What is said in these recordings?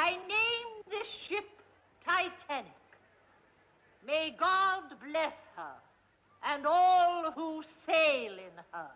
I name this ship Titanic. May God bless her and all who sail in her.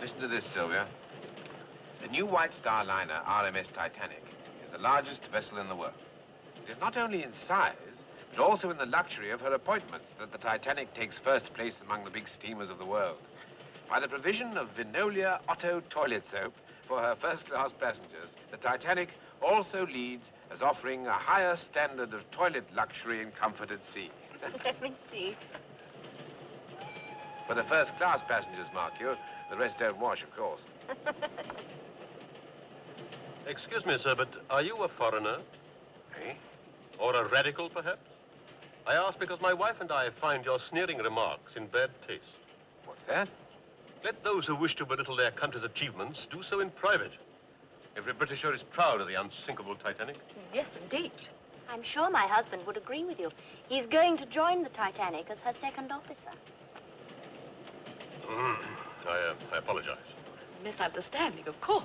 Listen to this, Sylvia. The new White Star liner, RMS Titanic, is the largest vessel in the world. It is not only in size, but also in the luxury of her appointments that the Titanic takes first place among the big steamers of the world. By the provision of Vinolia Otto toilet soap for her first-class passengers, the Titanic also leads as offering a higher standard of toilet luxury and comfort at sea. Let me see. For the first-class passengers, mark you. The rest don't wash, of course. Excuse me, sir, but are you a foreigner? Eh? Or a radical, perhaps? I ask because my wife and I find your sneering remarks in bad taste. What's that? Let those who wish to belittle their country's achievements do so in private. Every Britisher is proud of the unsinkable Titanic. Yes, indeed. I'm sure my husband would agree with you. He's going to join the Titanic as her second officer. I apologize. Misunderstanding, of course.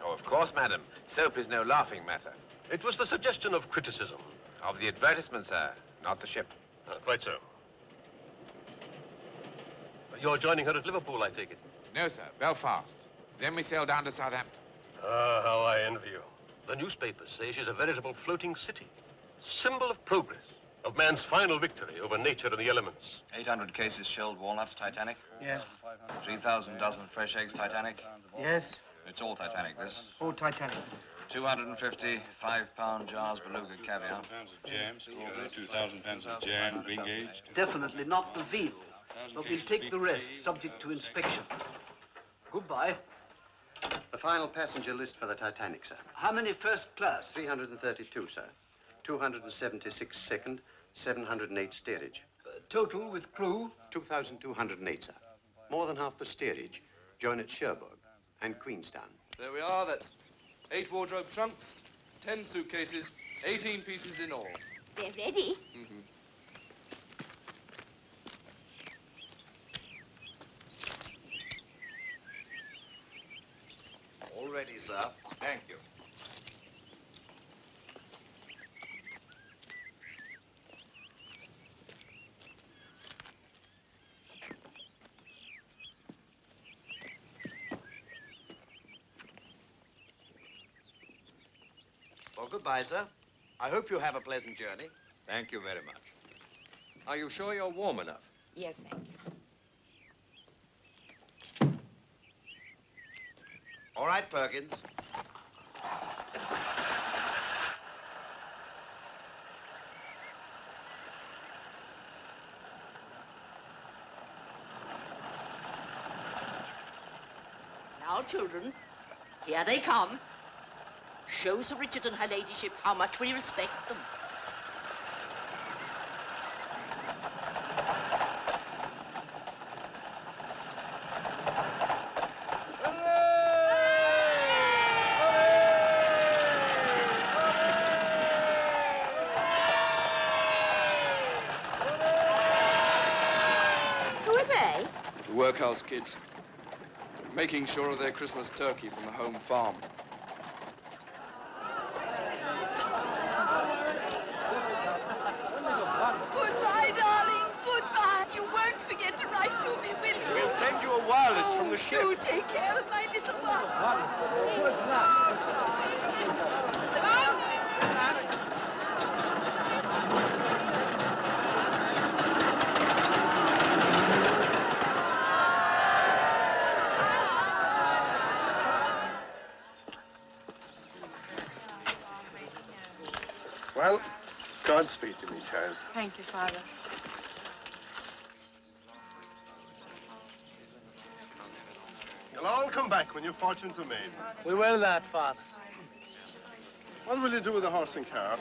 Oh, of course, madam. Soap is no laughing matter. It was the suggestion of criticism. Of the advertisement, sir, not the ship. Quite so. You're joining her at Liverpool, I take it? No, sir, Belfast. Then we sail down to Southampton. Ah, how I envy you. The newspapers say she's a veritable floating city. Symbol of progress, of man's final victory over nature and the elements. 800 cases shelled walnuts, Titanic? Yes. 3,000 dozen fresh eggs, Titanic? Yes. It's all Titanic, this. All Titanic. 250 5-pound jars beluga caviar. Pounds of jam, strawberry, 2,000 pounds of jam, big aged. Definitely not the veal. But we'll take the rest, subject to inspection. Goodbye. The final passenger list for the Titanic, sir. How many first class? 332, sir. 276 second, 708 steerage. Total with crew? 2,208, sir. More than half the steerage. Join at Cherbourg and Queenstown. There we are. That's 8 wardrobe trunks, 10 suitcases, 18 pieces in all. They're ready. Mm-hmm. All ready, sir. Thank you. Well, goodbye, sir. I hope you have a pleasant journey. Thank you very much. Are you sure you're warm enough? Yes, thank you. All right, Perkins. Now, children, here they come. Show Sir Richard and her ladyship how much we respect them. Who are they? The workhouse kids. Making sure of their Christmas turkey from the home farm. Goodbye, darling. Goodbye. You won't forget to write to me, will you? We'll send you a wireless from the ship. Do take care of my little one. Well, Godspeed to me, child. Thank you, Father. You'll all come back when your fortunes are made. We will that, Father. What will you do with the horse and car?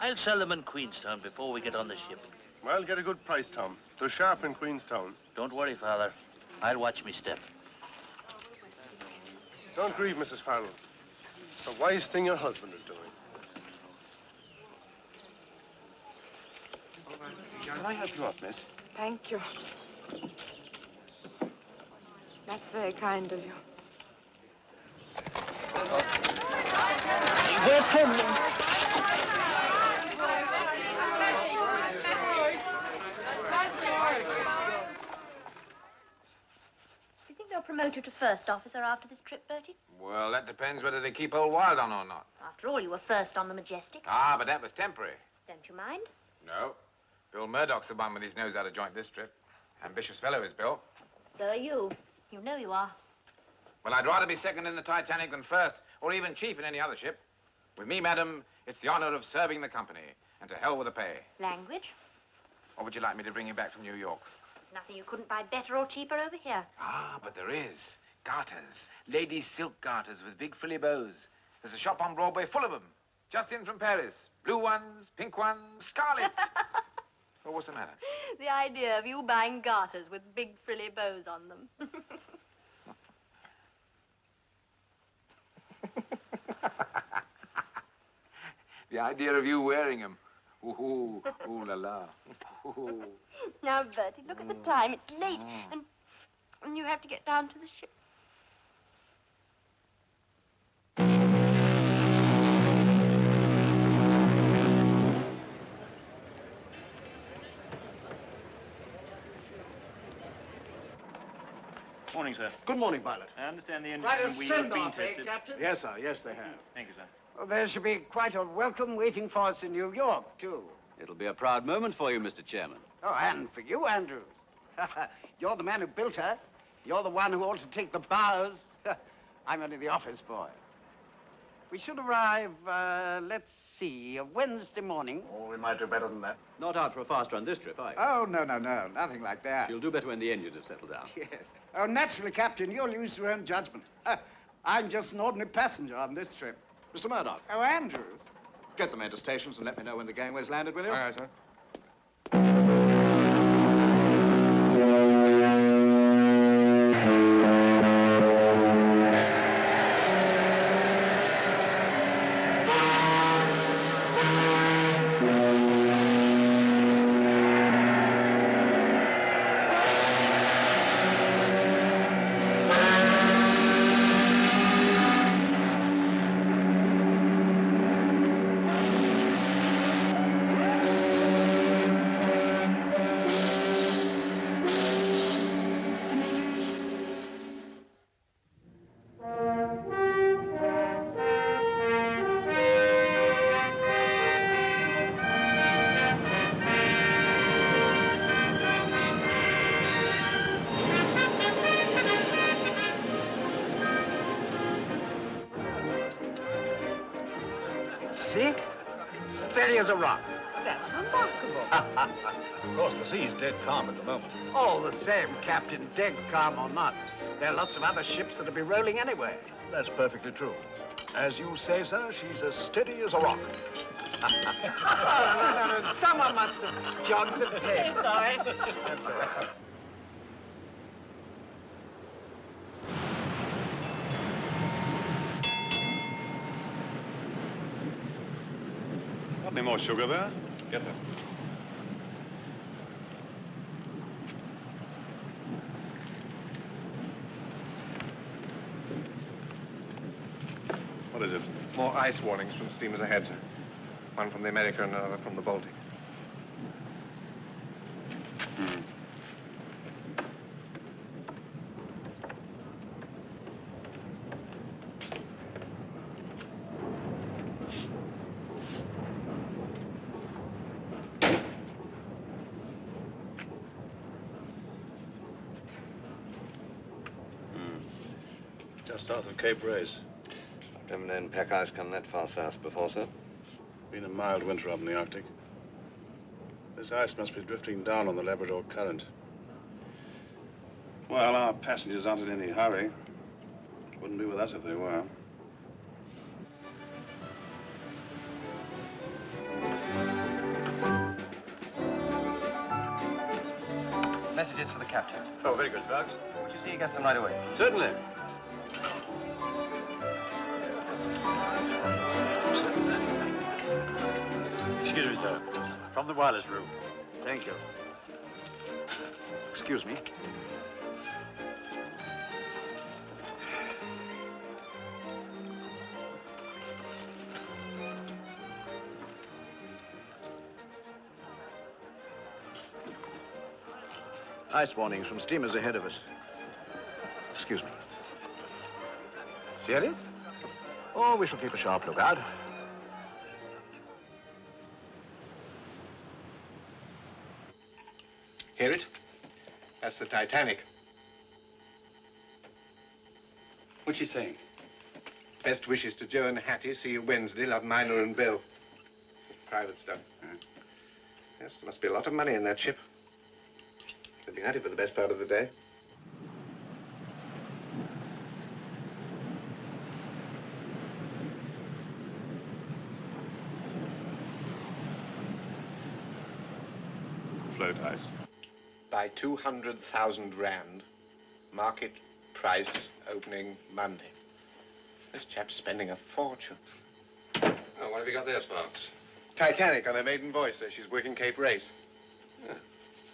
I'll sell them in Queenstown before we get on the ship. Well, get a good price, Tom. They're sharp in Queenstown. Don't worry, Father. I'll watch me step. Don't grieve, Mrs. Farrell. It's a wise thing your husband is doing. Can I help you up, miss? Thank you. That's very kind of you. They're coming. Do you think they'll promote you to first officer after this trip, Bertie? Well, that depends whether they keep old Wild on or not. After all, you were first on the Majestic. Ah, but that was temporary. Don't you mind? No. Bill Murdoch's the one with his nose out of joint this trip. Ambitious fellow is Bill. So are you. You know you are. Well, I'd rather be second in the Titanic than first, or even chief in any other ship. With me, madam, it's the honor of serving the company, and to hell with the pay. Language? Or would you like me to bring you back from New York? There's nothing you couldn't buy better or cheaper over here. Ah, but there is. Garters. Ladies' silk garters with big frilly bows. There's a shop on Broadway full of them. Just in from Paris. Blue ones, pink ones, scarlet. Well, what's the matter? The idea of you buying garters with big frilly bows on them. The idea of you wearing them. Ooh, ooh la la. Ooh. Now, Bertie, look at the time. It's late, and you have to get down to the ship. Morning, sir. Good morning, Violet. I understand the engine Quite a wheel has been send-off, eh, tested. Captain? Yes, sir. Yes, they have. Thank you, sir. Well, there should be quite a welcome waiting for us in New York, too. It'll be a proud moment for you, Mr. Chairman. Oh, and for you, Andrews. You're the man who built her. You're the one who ought to take the bows. I'm only the office boy. We should arrive, let's see, Wednesday morning. Oh, we might do better than that. Not out for a fast run this trip, are you? Oh, no, nothing like that. You'll do better when the engines have settled down. Yes. Oh, naturally, Captain, you'll use your own judgment. I'm just an ordinary passenger on this trip. Mr. Murdoch. Oh, Andrews. Get the men to stations and let me know when the gangway's landed, will you? Aye, aye, sir. See? Steady as a rock. That's remarkable. Of course, the sea's dead calm at the moment. All the same, Captain, dead calm or not, there are lots of other ships that'll be rolling anyway. That's perfectly true. As you say, sir, she's as steady as a rock. No. Someone must have jogged the tape. Sorry. That's all right. Got any more sugar there? Yes, sir. What is it? More ice warnings from steamers ahead, sir. One from the America and another from the Baltic. Just south of Cape Race. Never known pack ice come that far south before, sir. Been a mild winter up in the Arctic. This ice must be drifting down on the Labrador Current. Well, our passengers aren't in any hurry. Wouldn't be with us if they were. Messages for the captain. Oh, very good, Sparks. Would you see he gets them right away? Certainly. Excuse me, sir. From the wireless room. Thank you. Excuse me. Ice warnings from steamers ahead of us. Excuse me. Serious? Oh, we shall keep a sharp lookout. Hear it? That's the Titanic. What's she saying? Best wishes to Joe and Hattie. See you Wednesday. Love, Minor and Bill. Private stuff. Yes, there must be a lot of money in that ship. They've been at it for the best part of the day. Float ice. By 200,000 rand. Market price opening Monday. This chap's spending a fortune. Oh, what have you got there, Sparks? Titanic on her maiden voyage, so she's working Cape Race. Yeah.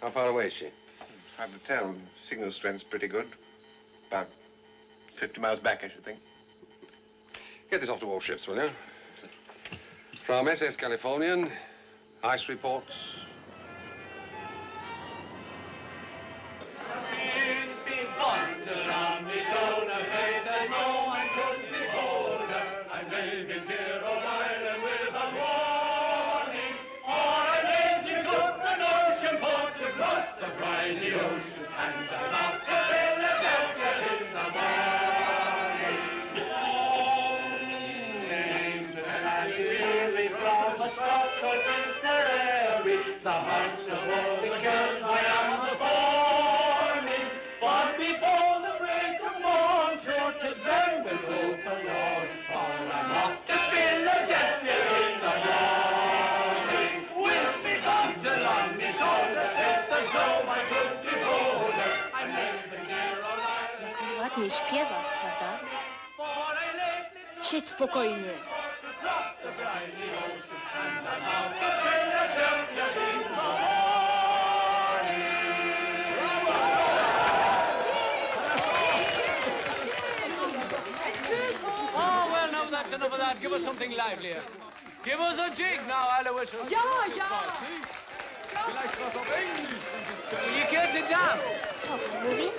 How far away is she? It's hard to tell. Signal strength's pretty good. About 50 miles back, I should think. Get this off to all ships, will you? From SS Californian, ice reports. The hearts of all the girls I am performing, but before the break of morn, sure 'tis then we'll go for Lord, for I'm off to Philadelphia in the morning. With me bundle on me shoulder, fit as though I could behold her. I'm living here all Ireland. Ładnie śpiewa, prawda? Siedź spokojnie. Oh, well, now that's enough of that. Give us something livelier. Give us a jig now, Alois. Ja, ja. Vielleicht was auf Englisch. You care to dance? Co pan mówi?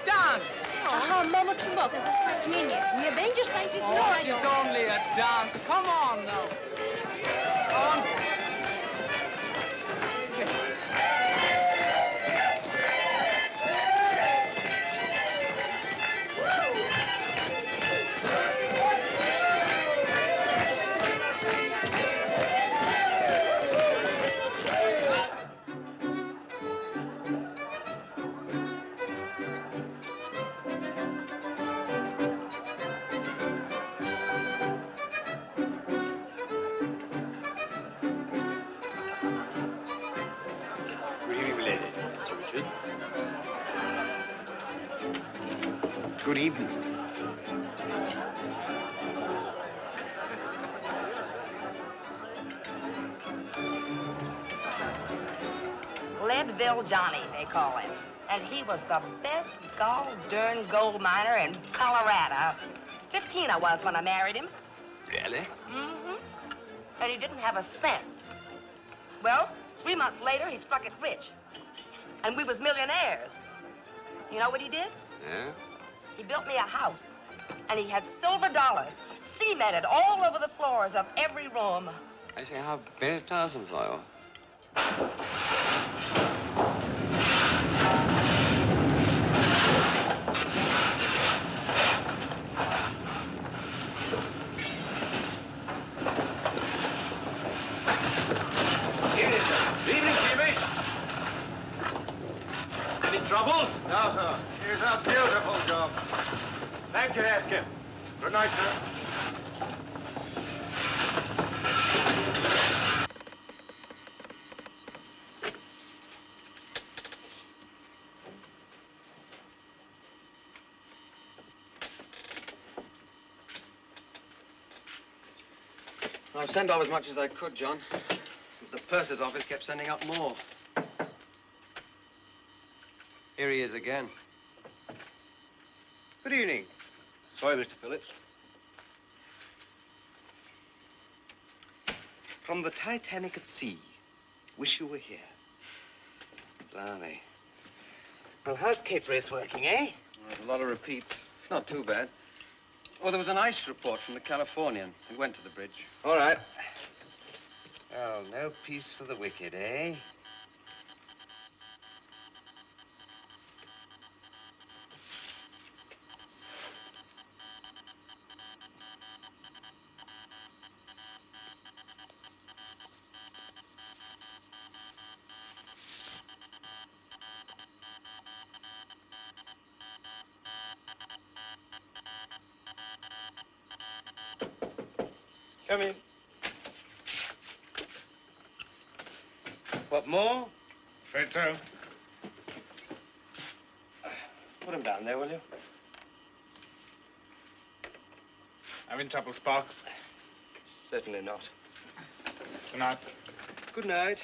Dance! Aha, mamo Czumboka, zatrudnienie. Nie będziesz tańczyć Oh, no, it is only a dance. Come on now. On. Good evening. Leadville Johnny, they call him. And he was the best gall-darn gold miner in Colorado. 15 I was when I married him. Really? Mm-hmm. And he didn't have a cent. Well, 3 months later, he struck it rich. And we was millionaires. You know what he did? Yeah? He built me a house. And he had silver dollars cemented all over the floors of every room. I say, how very tiresome for you. Evening, sir. Evening, Jimmy. Any trouble? No, sir. Here's a beautiful job. Thank you, Askin. Good night, sir. I've sent off as much as I could, John. The purser's office kept sending up more. Here he is again. Good evening. Sorry, Mr. Phillips. From the Titanic at sea. Wish you were here. Blimey. Well, how's Cape Race working, eh? Well, there's a lot of repeats. It's not too bad. Oh, there was an ice report from the Californian. It went to the bridge. All right. Well, no peace for the wicked, eh? Come in. What more? Afraid so. Put him down there, will you? Having trouble, Sparks? Certainly not. Good night. Good night.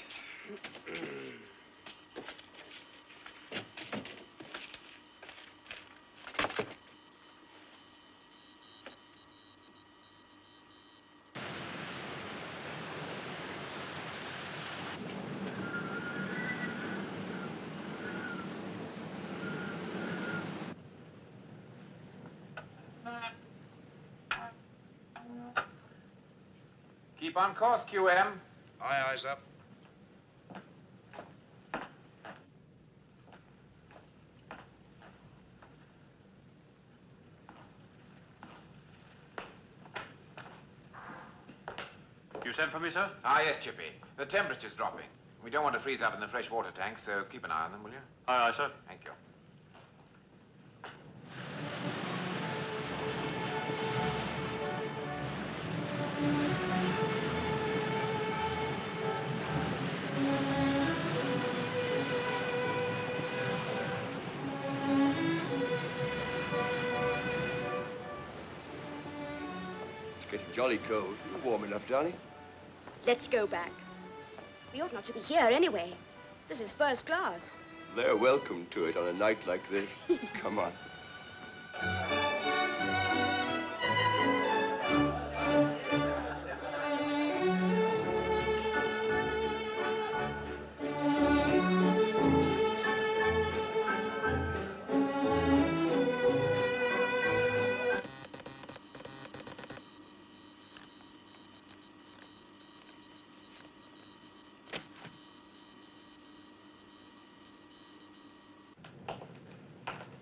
Keep on course, QM. Aye, eyes up. You sent for me, sir? Ah, yes, Chippy. The temperature's dropping. We don't want to freeze up in the fresh water tanks, so keep an eye on them, will you? Aye, aye, sir. Thank you. It's getting jolly cold. You're warm enough, darling. Let's go back. We ought not to be here anyway. This is first class. They're welcome to it on a night like this. Come on.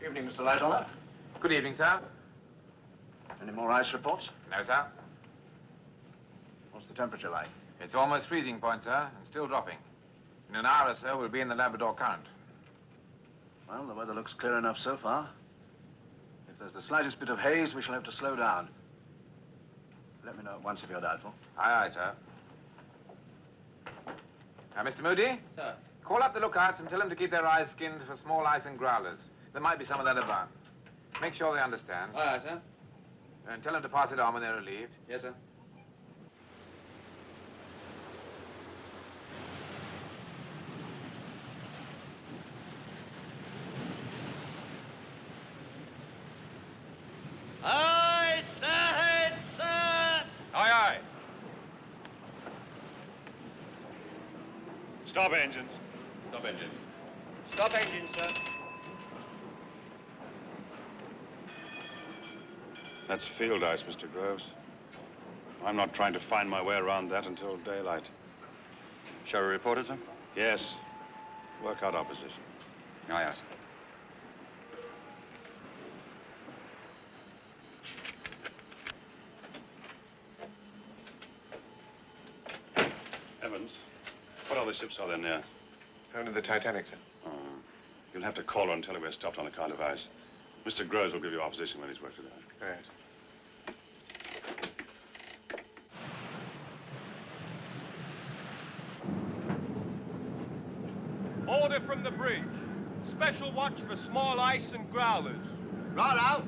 Evening, Mr. Lightoller. Good evening, sir. Any more ice reports? No, sir. What's the temperature like? It's almost freezing point, sir, and still dropping. In an hour or so, we'll be in the Labrador Current. Well, the weather looks clear enough so far. If there's the slightest bit of haze, we shall have to slow down. Let me know at once if you're doubtful. Aye, aye, sir. Now, Mr. Moody? Sir. Call up the lookouts and tell them to keep their eyes skinned for small ice and growlers. There might be some of that about. Make sure they understand. Aye, aye, sir. And tell them to pass it on when they're relieved. Yes, sir. Aye, sir, sir. Aye, aye. Stop engines. Stop engines. Stop engine, sir. That's field ice, Mr. Groves. I'm not trying to find my way around that until daylight. Shall we report it, sir? Yes. Work out our position. Aye, aye, sir. Evans, what other ships are there near? Only the Titanic, sir. Oh. You'll have to call her and tell her we're stopped on account of ice. Mr. Groves will give you our position when he's worked it out. Yes. Order from the bridge. Special watch for small ice and growlers. Righto.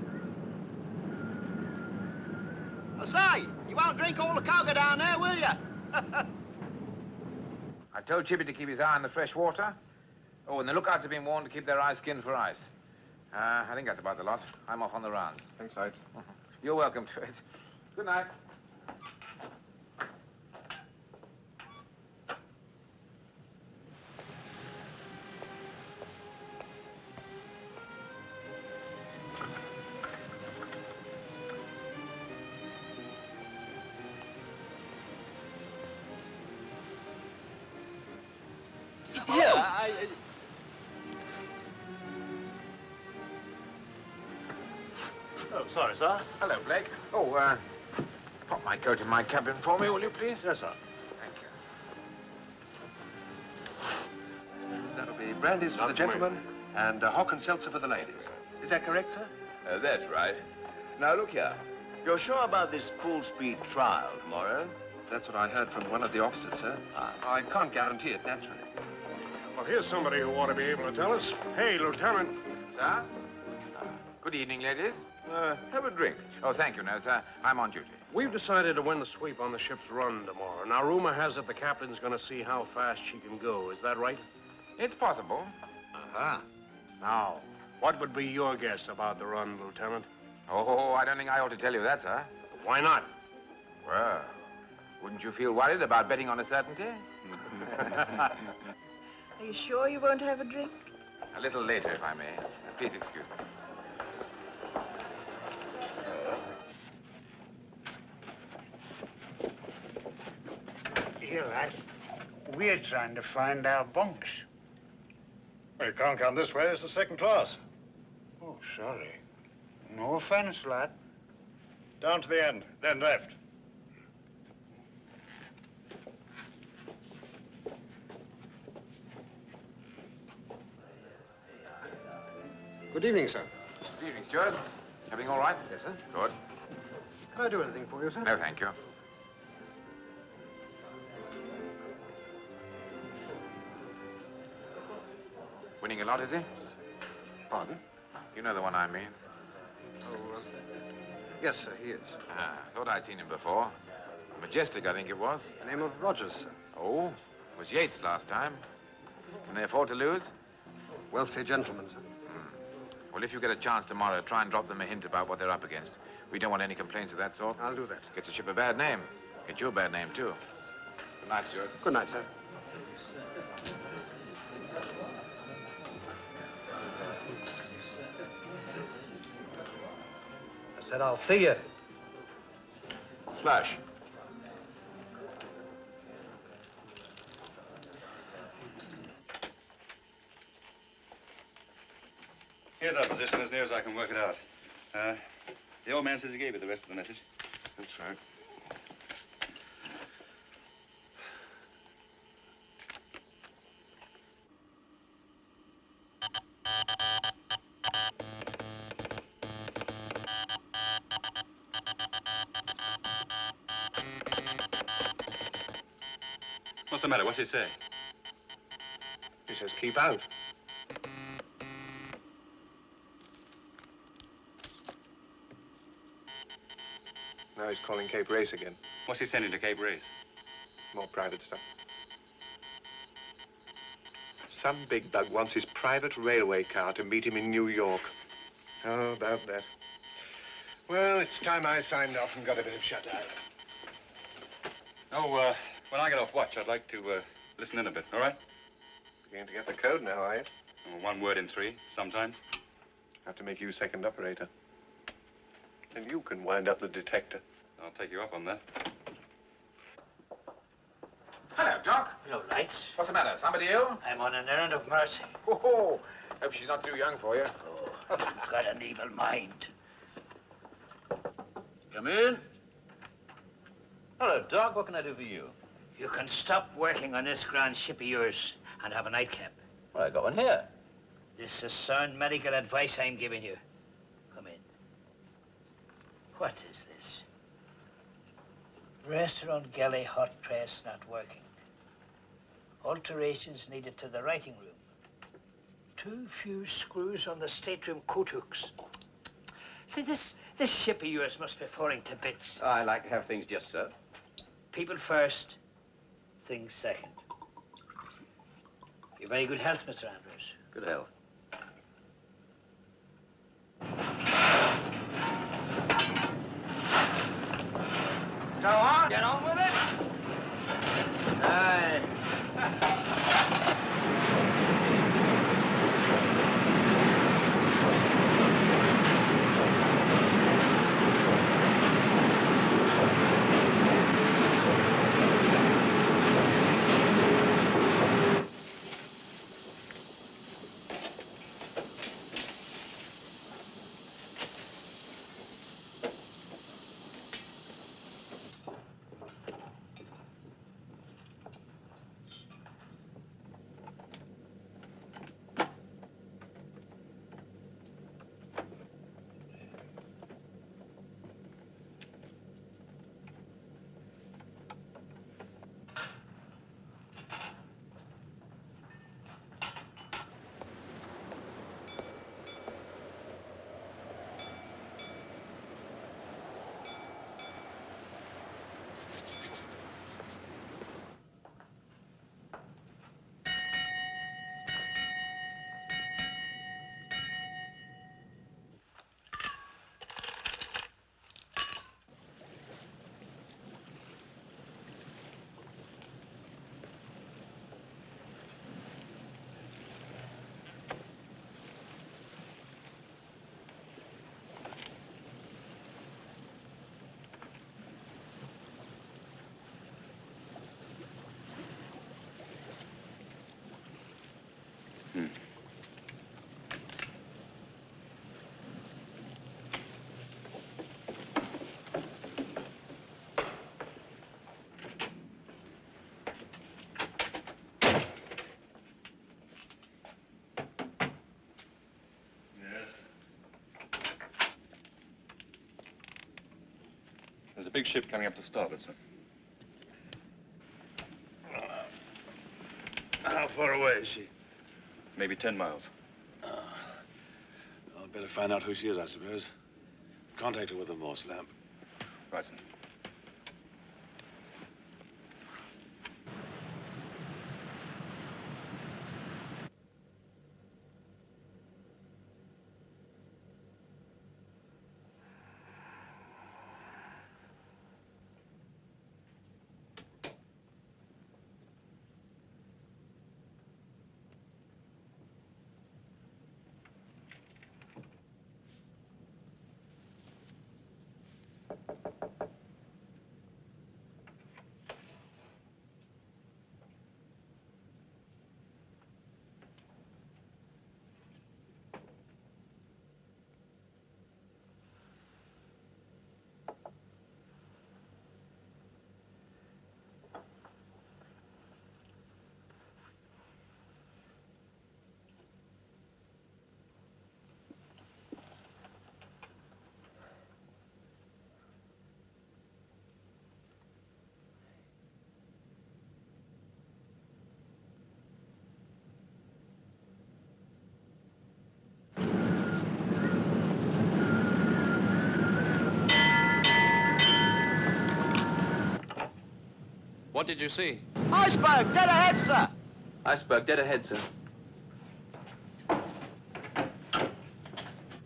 I say, you won't drink all the cocoa down there, will you? I told Chippy to keep his eye on the fresh water. Oh, and the lookouts have been warned to keep their eyes skinned for ice. I think that's about the lot. I'm off on the rounds. Thanks, Sides. You're welcome to it. Good night. Yeah, Oh, sorry, sir. Hello, Blake. Oh, pop my coat in my cabin for me, will you, please? Yes, sir. Thank you. That'll be brandies for the gentlemen and hock and seltzer for the ladies. Is that correct, sir? That's right. Now, look here. You're sure about this full-speed trial tomorrow? That's what I heard from one of the officers, sir. I can't guarantee it, naturally. Well, here's somebody who ought to be able to tell us. Hey, Lieutenant. Sir? Good evening, ladies. Have a drink. Oh, thank you, no, sir. I'm on duty. We've decided to win the sweep on the ship's run tomorrow. Now, rumor has it the captain's going to see how fast she can go. Is that right? It's possible. Uh-huh. Now, what would be your guess about the run, Lieutenant? Oh, I don't think I ought to tell you that, sir. Why not? Well, wouldn't you feel worried about betting on a certainty? Are you sure you won't have a drink? A little later, if I may. Please excuse me. Here, lad. We're trying to find our bunks. Well, you can't come this way. It's the second class. Oh, sorry. No offense, lad. Down to the end, then left. Good evening, sir. Good evening, Steward. Everything all right? Yes, sir. Good. Can I do anything for you, sir? No, thank you. Winning a lot, is he? Pardon? You know the one I mean. Oh, yes, sir, he is. Thought I'd seen him before. Majestic, I think it was. The name of Rogers, sir. Oh, it was Yates last time. Can they afford to lose? Wealthy gentleman, sir. Well, if you get a chance tomorrow, try and drop them a hint about what they're up against. We don't want any complaints of that sort. I'll do that. Gets the ship a bad name. Get you a bad name, too. Good night, Steward. Good night, sir. I said I'll see you. Flash. Here's our position as near as I can work it out. The old man says he gave you the rest of the message. That's right. What's the matter? What's he say? He says keep out. Now he's calling Cape Race again. What's he sending to Cape Race? More private stuff. Some big bug wants his private railway car to meet him in New York. How about that? Well, it's time I signed off and got a bit of shut-eye. Oh, when I get off watch, I'd like to listen in a bit, all right? Beginning to get the code now, are you? Oh, 1 word in 3, sometimes. Have to make you second operator. And you can wind up the detector. I'll take you up on that. Hello, Doc. Hello, Lights. What's the matter? Somebody ill? I'm on an errand of mercy. Oh, hope she's not too young for you. Oh, you've got an evil mind. Come in. Hello, Doc. What can I do for you? You can stop working on this grand ship of yours and have a nightcap. Well, I got one here. This is sound medical advice I'm giving you. Come in. What is this? Restaurant galley hot press not working. Alterations needed to the writing room. Too few screws on the stateroom coat hooks. See, this ship of yours must be falling to bits. I like to have things just so. People first, things second. Your very good health, Mr. Andrews. Good health. Go on. Get on with it. Aye. There's a big ship coming up to starboard, sir. How far away is she? Maybe 10 miles. I'll better find out who she is, I suppose. Contact her with the Morse lamp. Right, sir. What did you see? Iceberg, dead ahead, sir. Iceberg, dead ahead, sir.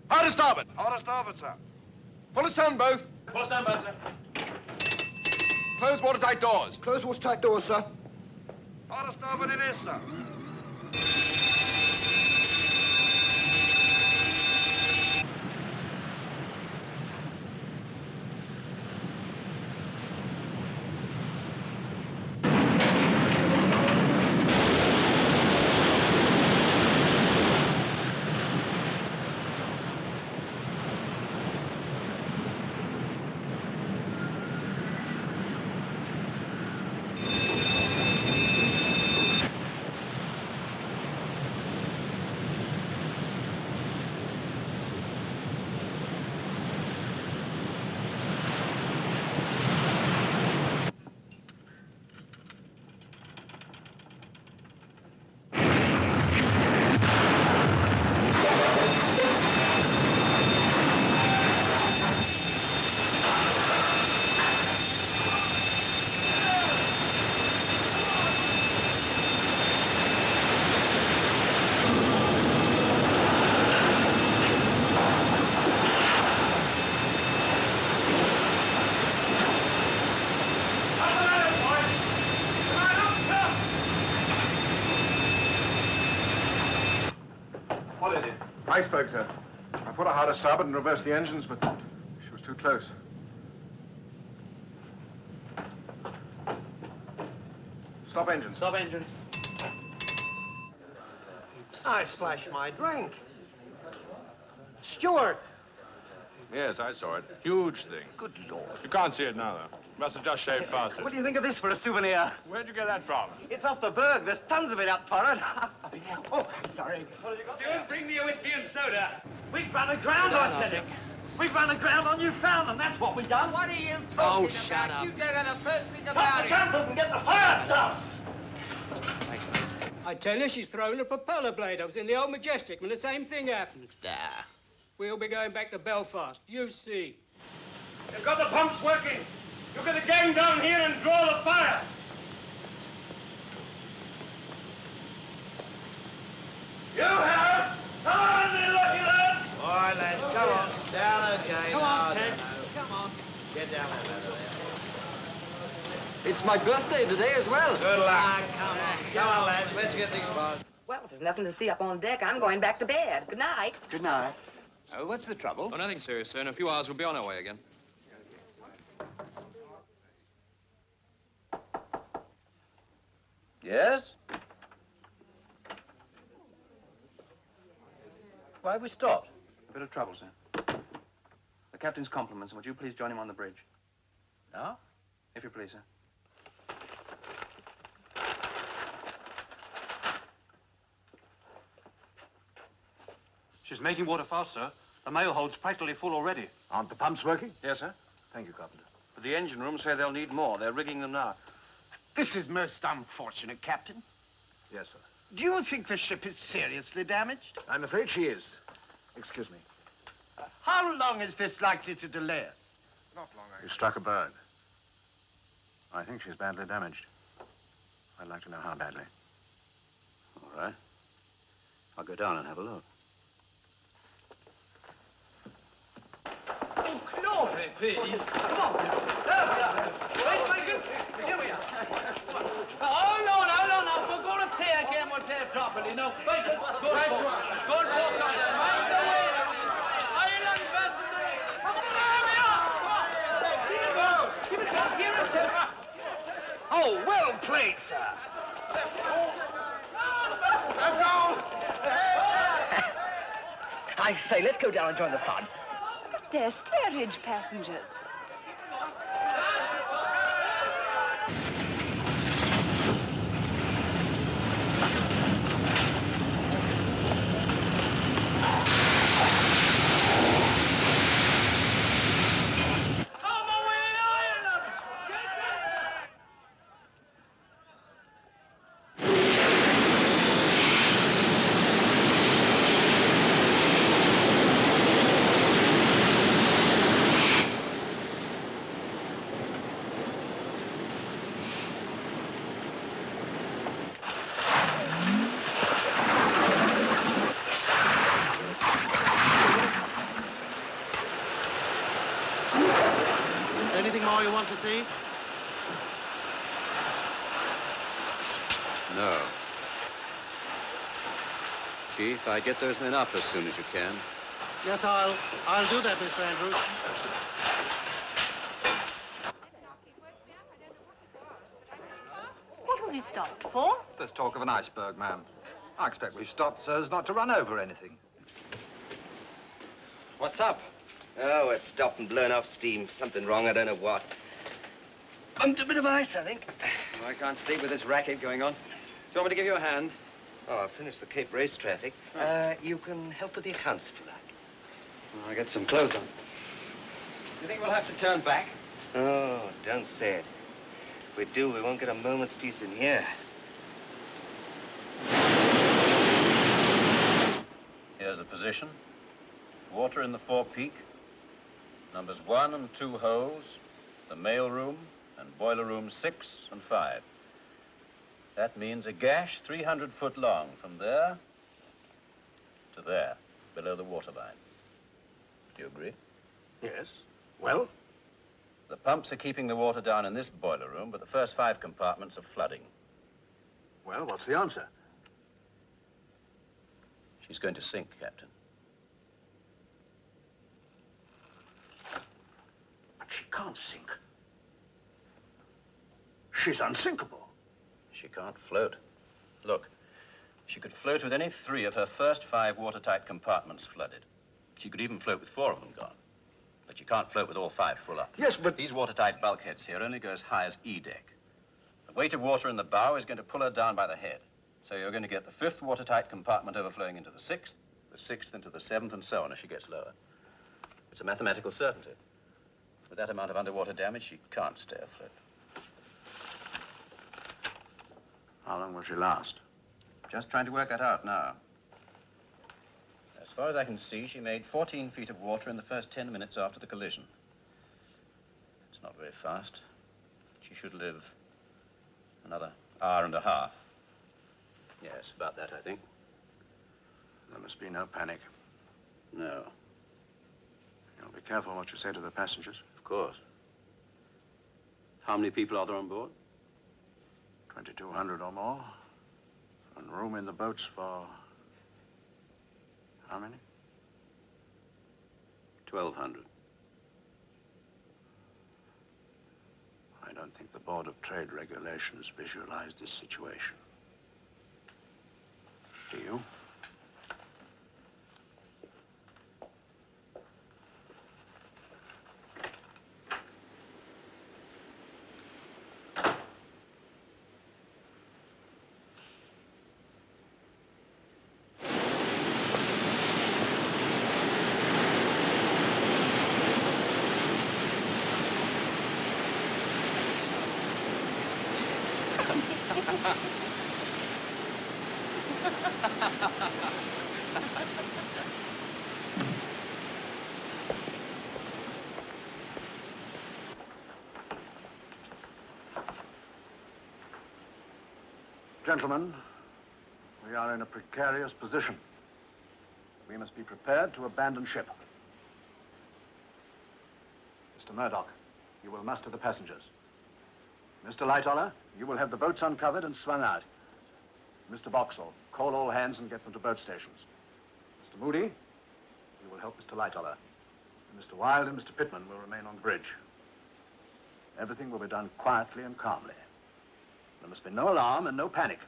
Hard to starboard. Hard to starboard, sir. Full astern, both. Full astern, both, sir. Close watertight doors. Close watertight doors, sir. Hard to starboard it is, sir. What is it? Iceberg, sir. I put her hard to starboard and reversed the engines, but she was too close. Stop engines. Stop engines. I splashed my drink. Stewart. Yes, I saw it. Huge thing. Good Lord. You can't see it now, though. Must have just shaved past it. What do you think of this for a souvenir? Where'd you get that from? It's off the berg. There's tons of it up for it. Oh, sorry. Stewart, bring me a whiskey and soda. We've run aground on Titanic. We've run aground on Newfoundland. That's what we've done. What are you talking about? shut up. You don't know the first thing Stop about the it. gun and get the fire dust. Thanks, mate. I tell you, she's thrown a propeller blade. I was in the old Majestic when the same thing happened. There. We'll be going back to Belfast. You see. You've got the pumps working. You get the gang down here and draw the fire. You have. Come on, you lucky lad. All right, lads, come on. Down again. Come on, Oh, Ted. no. Come on. Get down there, ladder there. It's my birthday today as well. Good luck. Come on. Come on, lads. Let's get these bars. Well, there's nothing to see up on deck. I'm going back to bed. Good night. Good night. Oh, what's the trouble? Oh, nothing serious, sir. In a few hours, we'll be on our way again. Yes? Why have we stopped? A bit of trouble, sir. The captain's compliments, and would you please join him on the bridge? No? If you please, sir. She's making water fast, sir. The mail hold's practically full already. Aren't the pumps working? Yes, sir. Thank you, Carpenter. But the engine room say they'll need more. They're rigging them now. This is most unfortunate, Captain. Yes, sir. Do you think the ship is seriously damaged? I'm afraid she is. Excuse me. How long is this likely to delay us? Not long, We struck a bird. I think she's badly damaged. I'd like to know how badly. All right. I'll go down and have a look. Oh, glory be. Come on. There we are. Wait, Michael. Here we are. Oh, no. We're going to play again. We'll play properly. No, wait. Go for it. Mind the way. Island vessel. Come on, there we are. Come on. Keep it up. Here it is. Oh, well played, sir. I say, let's go down and join the fun. They're steerage passengers. want to see? No. Chief, I'd get those men up as soon as you can. Yes, I'll do that, Mr. Andrews. What have we stopped for? There's talk of an iceberg, ma'am. I expect we've stopped so as not to run over anything. What's up? Oh, we're stopped and blown off steam. Something wrong, I don't know what. Bumped a bit of ice, I think. Well, I can't sleep with this racket going on. Do you want me to give you a hand? Oh, I'll finish the Cape Race traffic. You can help with the accounts if you like. I'll get some clothes on. You think we'll have to turn back? Oh, don't say it. If we do, we won't get a moment's peace in here. Here's the position. Water in the forepeak. Numbers 1 and 2 holes. The mail room and boiler rooms 6 and 5. That means a gash 300 foot long from there to there, below the waterline. Do you agree? Yes. Well? The pumps are keeping the water down in this boiler room, but the first 5 compartments are flooding. Well, what's the answer? She's going to sink, Captain. But she can't sink. She's unsinkable. She can't float. Look, she could float with any 3 of her first 5 watertight compartments flooded. She could even float with 4 of them gone. But she can't float with all 5 full up. Yes, but... These watertight bulkheads here only go as high as E deck. The weight of water in the bow is going to pull her down by the head. So you're going to get the 5th watertight compartment overflowing into the 6th, the 6th into the 7th, and so on as she gets lower. It's a mathematical certainty. With that amount of underwater damage, she can't stay afloat. How long will she last? Just trying to work that out now. As far as I can see, she made 14 feet of water in the first 10 minutes after the collision. It's not very fast. She should live another hour and a half. Yes, about that, I think. There must be no panic. No. You'll be careful what you say to the passengers. Of course. How many people are there on board? 2,200 or more. And room in the boats for... how many? 1,200. I don't think the Board of Trade Regulations visualized this situation. Do you? Gentlemen, we are in a precarious position. We must be prepared to abandon ship. Mr. Murdoch, you will muster the passengers. Mr. Lightoller, you will have the boats uncovered and swung out. Mr. Boxall, call all hands and get them to boat stations. Mr. Moody, you will help Mr. Lightoller. And Mr. Wilde and Mr. Pittman will remain on the bridge. Everything will be done quietly and calmly. There must be no alarm and no panic.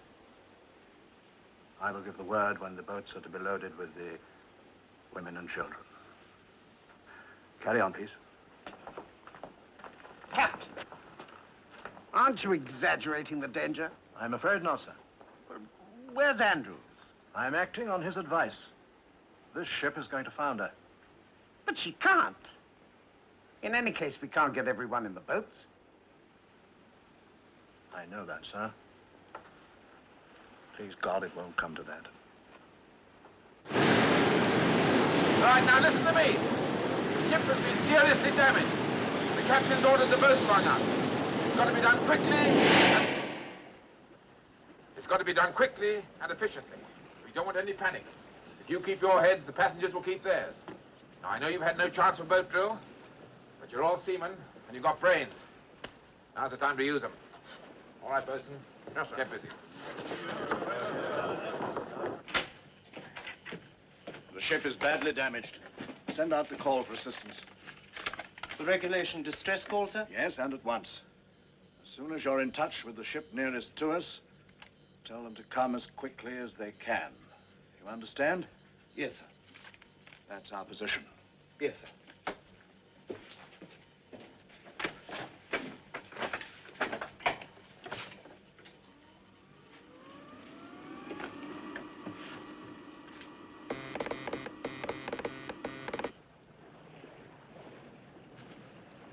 I will give the word when the boats are to be loaded with the women and children. Carry on, please. Captain, aren't you exaggerating the danger? I'm afraid not, sir. Where's Andrews? I'm acting on his advice. This ship is going to founder. But she can't. In any case, we can't get everyone in the boats. I know that, sir. Please God, it won't come to that. All right, now listen to me. The ship has been seriously damaged. The captain's ordered the boats swung out. It's got to be done quickly and... It's got to be done quickly and efficiently. We don't want any panic. If you keep your heads, the passengers will keep theirs. Now, I know you've had no chance for boat drill, but you're all seamen and you've got brains. Now's the time to use them. All right, bosun. Yes, sir. Get busy. The ship is badly damaged. Send out the call for assistance. The regulation distress call, sir? Yes, and at once. As soon as you're in touch with the ship nearest to us, tell them to come as quickly as they can. You understand? Yes, sir. That's our position. Yes, sir.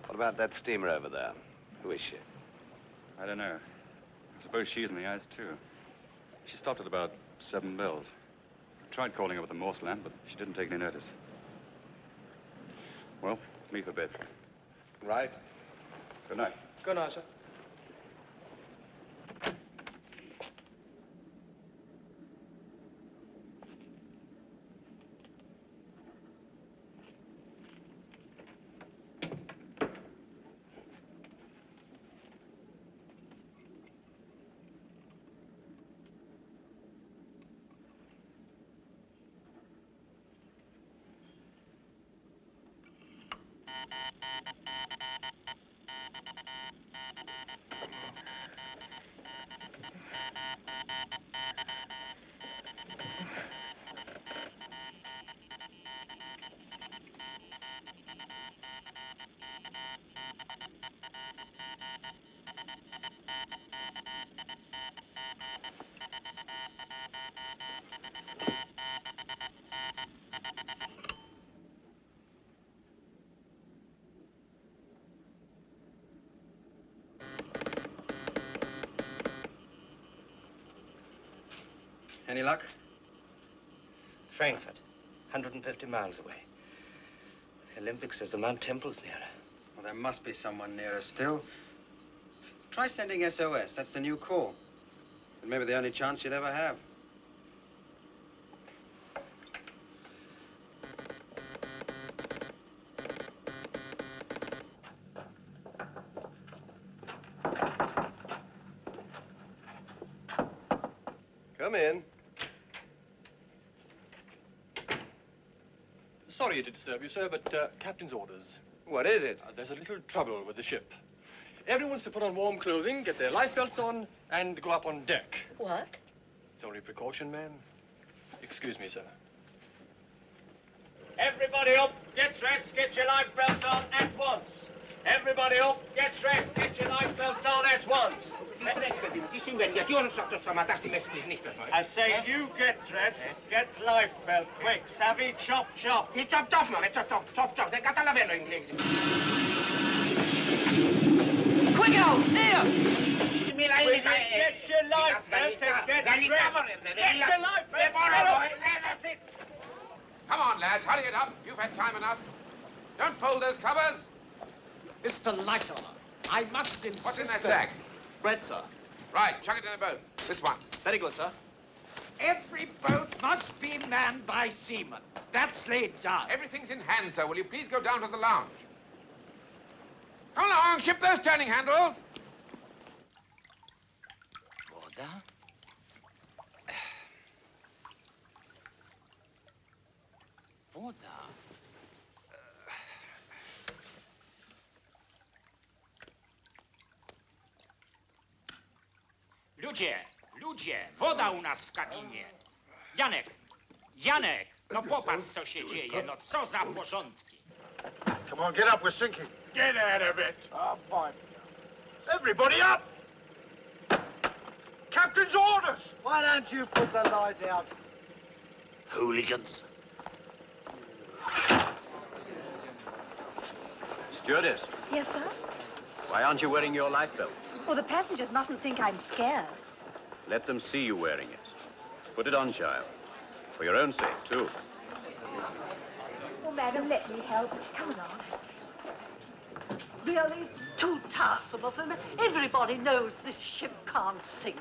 What about that steamer over there? Who is she? I don't know. I suppose she's in the ice, too. She stopped at about 7 bells. I tried calling over the Morse lamp, but she didn't take any notice. Well, me for bed. Right. Good night. Good night, sir. Any luck? Frankfurt, 150 miles away. The Olympic says the Mount Temple's nearer. Well, there must be someone nearer still. Try sending SOS. That's the new call. It may be the only chance you'll ever have. Come in. Sorry to disturb you, sir, but captain's orders. What is it? There's a little trouble with the ship. Everyone's to put on warm clothing, get their life belts on, and go up on deck. What? It's only precaution, ma'am. Excuse me, sir. Everybody up, get dressed, get your life belts on at once. Everybody up, get dressed, get your life belts on at once. I say you get dressed, get life belt, quick, savvy, chop, chop. Chop, chop, man, chop, chop, chop. They got a lavello in English. Quick out, here! Get your life belt and get dressed. Get your life belt. That's it. Come on, lads, hurry it up. You've had time enough. Don't fold those covers. Mr. Lightoller, I must insist. What's in that sack? Bread, sir. Right, chuck it in a boat. This one. Very good, sir. Every boat must be manned by seamen. That's laid down. Everything's in hand, sir. Will you please go down to the lounge? Come along, ship those turning handles. Order. Order. Ludzie, woda u nas w kabinie. Janek, no popatrz, co się dzieje, no co za porządki. Come on, get up, we're sinking. Get out of it. Oh, fine. Everybody up! Captain's orders! Why don't you put the light out? Hooligans. Stewardess, Yes, sir? why aren't you wearing your life belt? Well, the passengers mustn't think I'm scared. Let them see you wearing it. Put it on, child. For your own sake, too. Oh, madam, let me help. Come along. Really, it's too tiresome of them. Everybody knows this ship can't sink.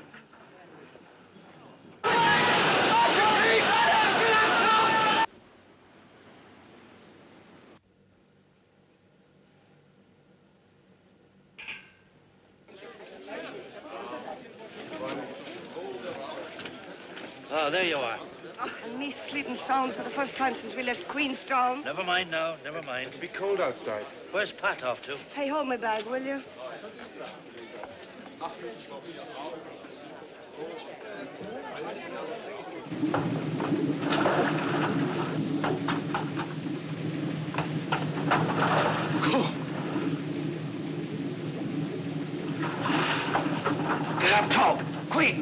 So, there you are. Oh, and me sleeping sound for the first time since we left Queenstown. Never mind now, never mind. It'll be cold outside. Where's Pat off to? Hey, hold my bag, will you? Get up top, quick!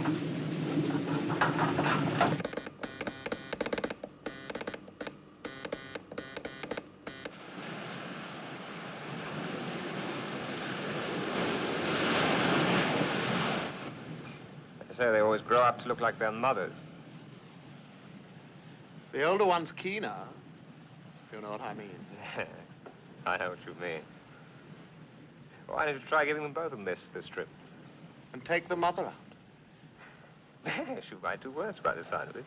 They say they always grow up to look like their mothers. The older one's keener, if you know what I mean. I know what you mean. Why don't you try giving them both of them this trip? And take the mother out. Shoot my 2 words by the side of it.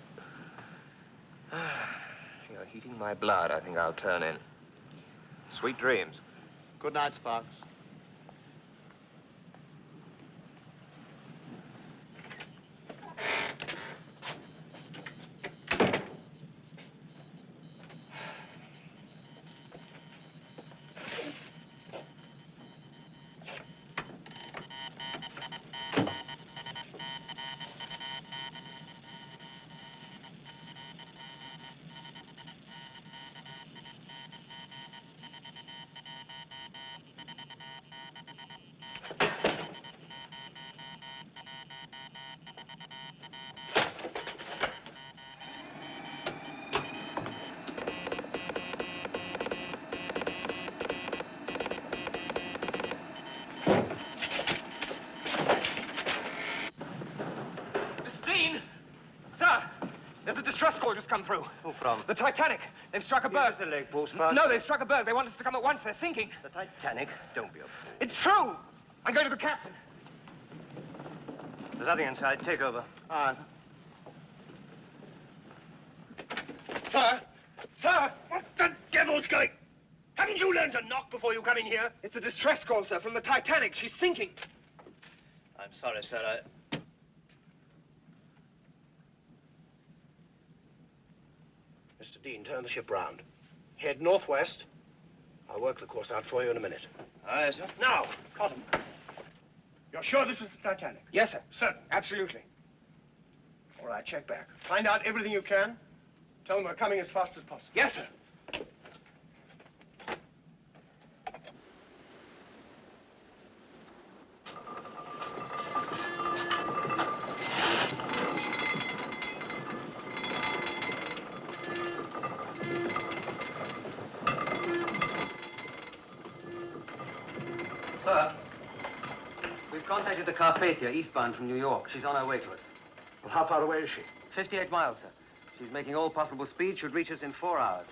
You're heating my blood. I think I'll turn in. Sweet dreams. Good night, Sparks. Come through. Who from? The Titanic. They've struck a berg. The leg post, Sparks? No, they've struck a berg. They want us to come at once. They're sinking. The Titanic? Don't be a fool. It's true. I'm going to the captain. There's nothing inside. Take over. Aye, sir. Sir! Sir! What the devil's going? Haven't you learned to knock before you come in here? It's a distress call, sir, from the Titanic. She's sinking. I'm sorry, sir. Mr. Dean, turn the ship round. Head northwest. I'll work the course out for you in a minute. Aye, sir. Now, Cotton. You're sure this was the Titanic? Yes, sir. Certain. Absolutely. All right, check back. Find out everything you can. Tell them we're coming as fast as possible. Yes, sir. Sir, we've contacted the Carpathia, eastbound from New York. She's on her way to us. Well, how far away is she? 58 miles, sir. She's making all possible speed. Should reach us in 4 hours.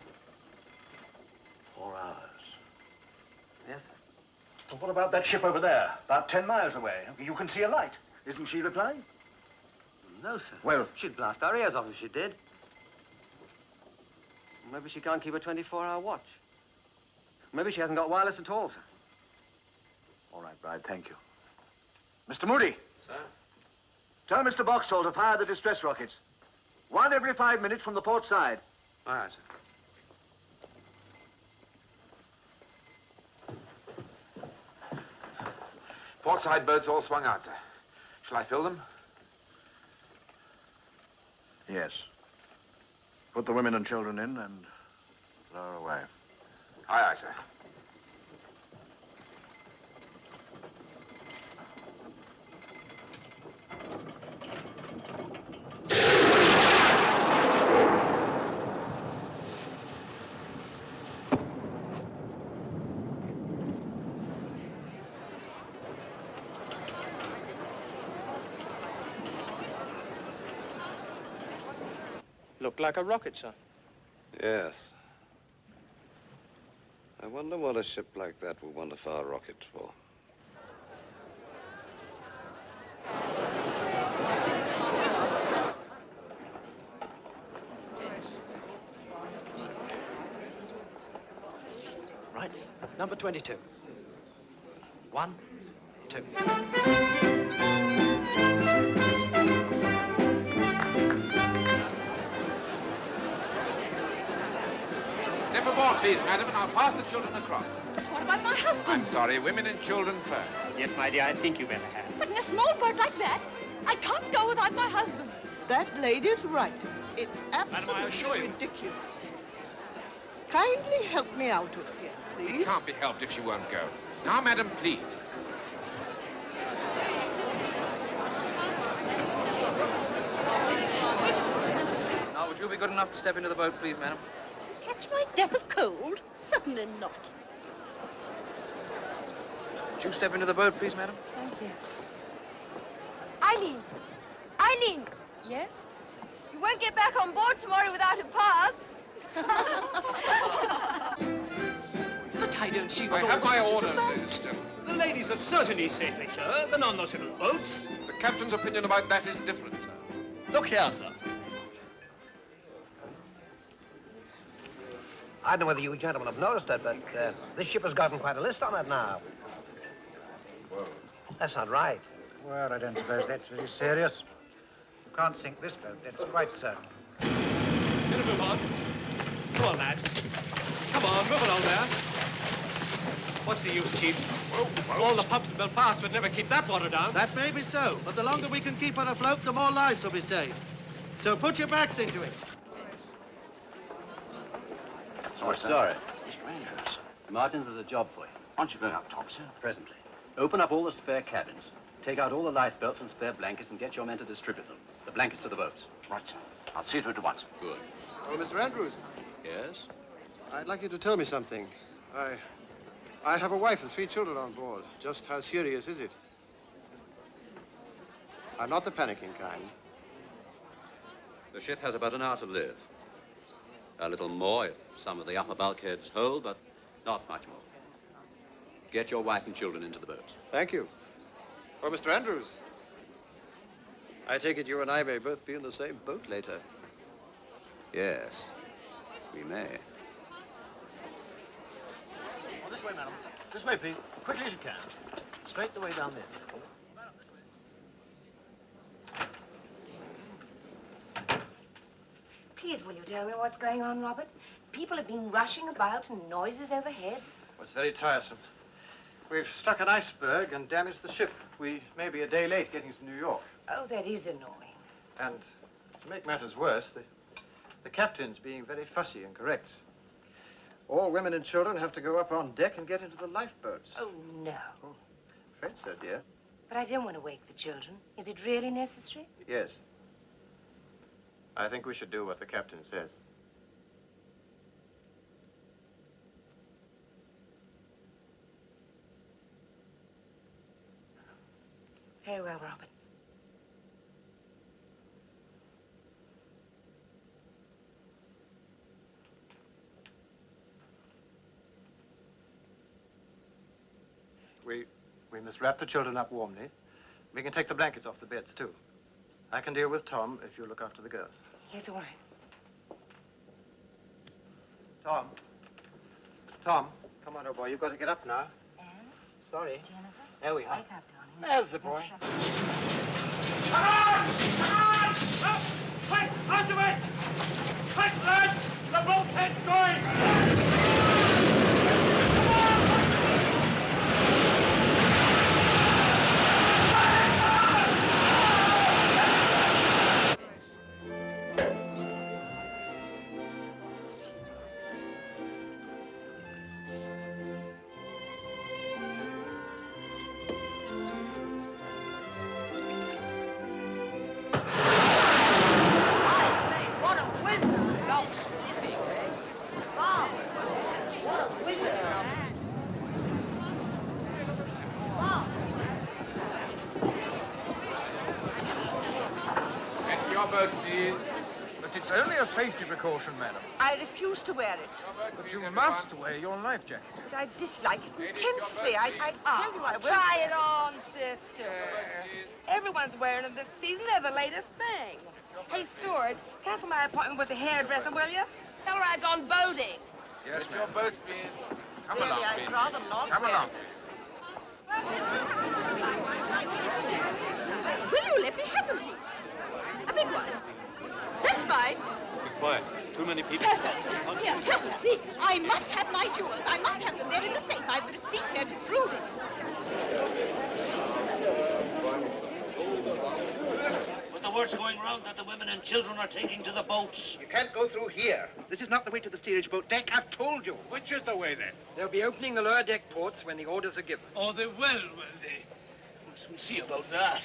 4 hours. Yes, sir. Well, what about that ship over there? About 10 miles away. You can see a light. Isn't she replying? No, sir. Well, she'd blast our ears off if she did. Maybe she can't keep a 24-hour watch. Maybe she hasn't got wireless at all, sir. All right, Bride, thank you. Mr. Moody. Sir? Tell Mr. Boxall to fire the distress rockets. 1 every 5 minutes from the port side. Aye, sir. Port side boats all swung out, sir. Shall I fill them? Yes. Put the women and children in and lower away. Aye, aye, sir. Looked like a rocket, sir. Yes. I wonder what a ship like that would want to fire rockets for. Right. Number 22. 1, 2. Step aboard, please, madam, and I'll pass the children across. What about my husband? I'm sorry, women and children first. Yes, my dear, I think you better have. But in a small boat like that, I can't go without my husband. That lady's right. It's absolutely ridiculous. Kindly help me out of here, please. It can't be helped if she won't go. Now, madam, please. Now, would you be good enough to step into the boat, please, madam? Catch my death of cold? Certainly not. Would you step into the boat, please, madam? Thank you. Eileen! Eileen! Yes? You won't get back on board tomorrow without a pass. But I don't see I what have my all orders, this is about. ladies and gentlemen. The ladies are certainly safely, sir. They're not on those little boats. The captain's opinion about that is different, sir. Look here, sir. I don't know whether you gentlemen have noticed it, but this ship has gotten quite a list on it now. Whoa. That's not right. Well, I don't suppose that's very serious. You can't sink this boat, that's quite certain. Better move on. Come on, lads. Come on, move along there. What's the use, Chief? All the pumps in Belfast would never keep that water down. That may be so, but the longer we can keep her afloat, the more lives will be saved. So put your backs into it. Sorry. Mr. Andrews, Martin's has a job for you. Aren't you going up top, sir? Presently. Open up all the spare cabins. Take out all the lifebelts and spare blankets and get your men to distribute them. The blankets to the boats. Right, sir. I'll see to it at once. Good. Oh, Mr. Andrews. Yes? I'd like you to tell me something. I have a wife and 3 children on board. Just how serious is it? I'm not the panicking kind. The ship has about an hour to live. A little more if some of the upper bulkheads hold, but not much more. Get your wife and children into the boats. Thank you. Oh, Mr. Andrews. I take it you and I may both be in the same boat later. Yes, we may. Oh, this way, madam. This way, please. Quickly as you can. Straight the way down there. Please, will you tell me what's going on, Robert? People have been rushing about and noises overhead. Well, it's very tiresome. We've struck an iceberg and damaged the ship. We may be a day late getting to New York. Oh, that is annoying. And to make matters worse, the captain's being very fussy and correct. All women and children have to go up on deck and get into the lifeboats. Oh, no. Oh, afraid so, dear. But I don't want to wake the children. Is it really necessary? Yes. I think we should do what the captain says. Very well, Robert. We must wrap the children up warmly. We can take the blankets off the beds, too. I can deal with Tom if you look after the girls. Yes, all right. Tom, come on, old boy. You've got to get up now. Anne? Sorry. Jennifer? There we are. Wake up, darling. There's the boy. Come on! Come on! Up! Quick! Out of it! Quick, lads! The bulkhead's going! But it's only a safety precaution, madam. I refuse to wear it. But you must wear your life jacket. But I dislike it intensely. I tell you I won't. Try it on, sister. Everyone's wearing it this season. They're the latest thing. Hey, Stewart, cancel my appointment with the hairdresser, will you? Tell her I've gone boating. Yes, ma'am. Your boats, please. Come Really, along, I'd please. rather not Come wear along. Will you let me have them, please? A big one. That's fine. Be quiet. Too many people. Tessa! Here, Tessa, please. I must have my jewels. I must have them. They're in the safe. I've the receipt here to prove it. But the word's going round that the women and children are taking to the boats. You can't go through here. This is not the way to the steerage boat deck. I've told you. Which is the way, then? They'll be opening the lower deck ports when the orders are given. Oh, they will they? We'll soon see about that.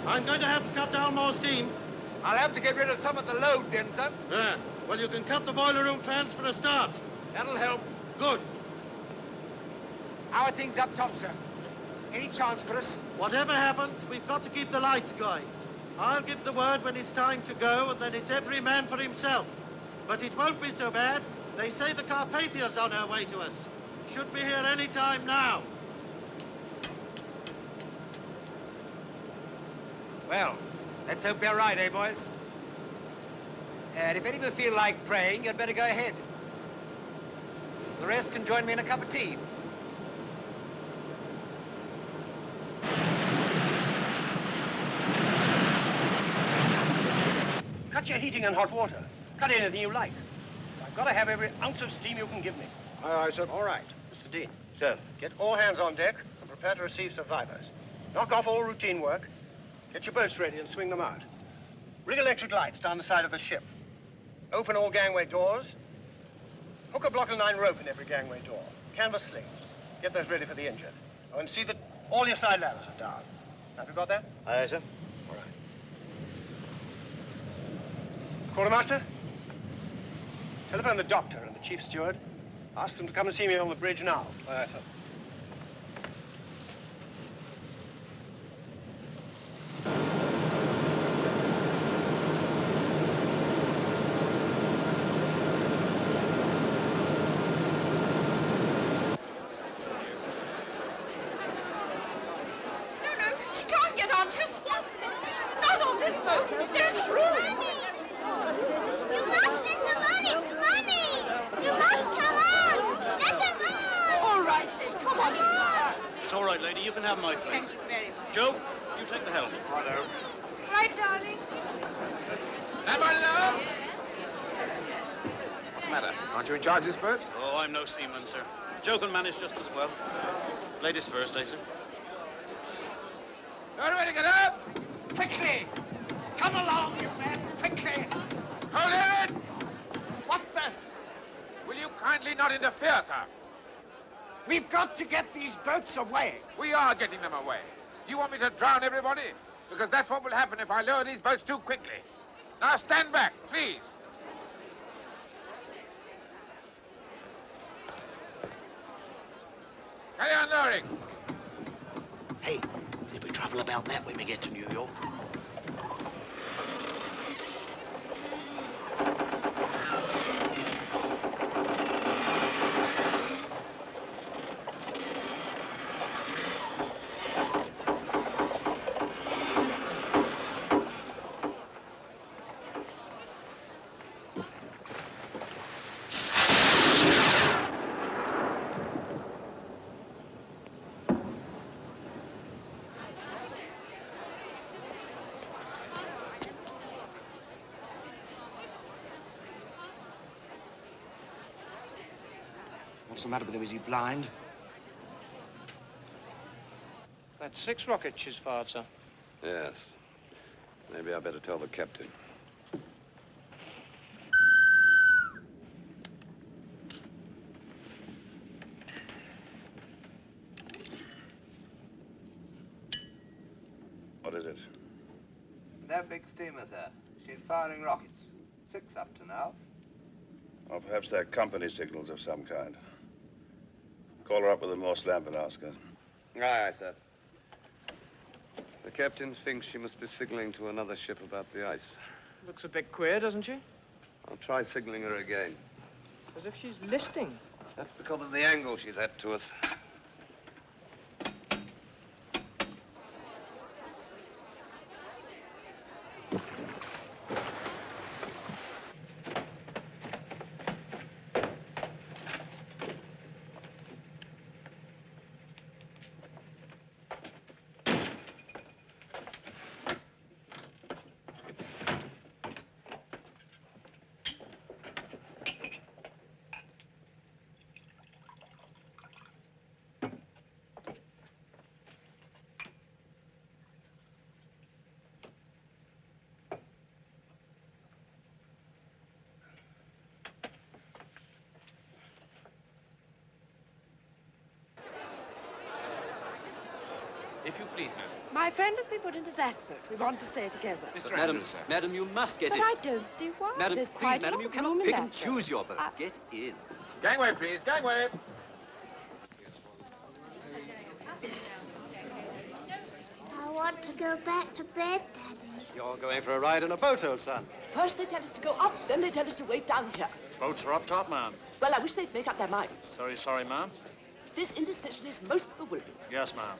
I'm going to have to cut down more steam. I'll have to get rid of some of the load, then, son. Yeah. Well, you can cut the boiler room fans for a start. That'll help. Good. How are things up top, sir? Any chance for us? Whatever happens, we've got to keep the lights going. I'll give the word when it's time to go, and then it's every man for himself. But it won't be so bad. They say the Carpathia's on her way to us. Should be here any time now. Well, let's hope they're right, eh, boys? And if any of you feel like praying, you'd better go ahead. The rest can join me in a cup of tea. Cut your heating and hot water. Cut anything you like. I've got to have every ounce of steam you can give me. Aye, aye, sir. All right, Mr. Dean. Sir. Get all hands on deck and prepare to receive survivors. Knock off all routine work. Get your boats ready and swing them out. Rig electric lights down the side of the ship. Open all gangway doors. Hook a block of 9 rope in every gangway door. Canvas slings. Get those ready for the injured. Oh, and see that all your side ladders are down. Have you got that? Aye, sir. All right. Quartermaster? Telephone the doctor and the chief steward. Ask them to come and see me on the bridge now. Aye, sir. She can't get on. She'll swamp it. Not on this boat. There's room. You must get the money. Mommy! You must come on. Let us on. All right, then. Come on. It's all right, lady. You can have my place. Thank you very much. Joe, you take the helm. Righto. Right, darling. What's the matter? Aren't you in charge of this boat? Oh, I'm no seaman, sir. Joe can manage just as well. Ladies first, eh, sir? Everybody get up! Quickly! Come along, you men! Quickly! Hold it! What the? Will you kindly not interfere, sir? We've got to get these boats away. We are getting them away. Do you want me to drown everybody? Because that's what will happen if I lower these boats too quickly. Now stand back, please. Carry on lowering. Hey, there'll be trouble about that when we get to New York. What's the matter with him? Is he blind? That's 6 rockets she's fired, sir. Yes. Maybe I better tell the captain. What is it? That big steamer, sir. She's firing rockets. 6 up to now. Or perhaps they're company signals of some kind. Call her up with a Morse lamp and ask her. Aye, aye, sir. The captain thinks she must be signaling to another ship about the ice. Looks a bit queer, doesn't she? I'll try signaling her again. As if she's listing. That's because of the angle she's at to us. If you please, madam. My friend has been put into that boat. We want to stay together. Mr. Madam, Andrews, sir. madam, you must get But in. I don't see why. Madam, There's please, quite madam, you enough cannot room in pick that and boat. choose your boat. Get in. Gangway, please. Gangway. I want to go back to bed, Daddy. You're going for a ride in a boat, old son. First they tell us to go up, then they tell us to wait down here. Boats are up top, ma'am. Well, I wish they'd make up their minds. Very sorry, ma'am. This indecision is most bewildering. Yes, ma'am.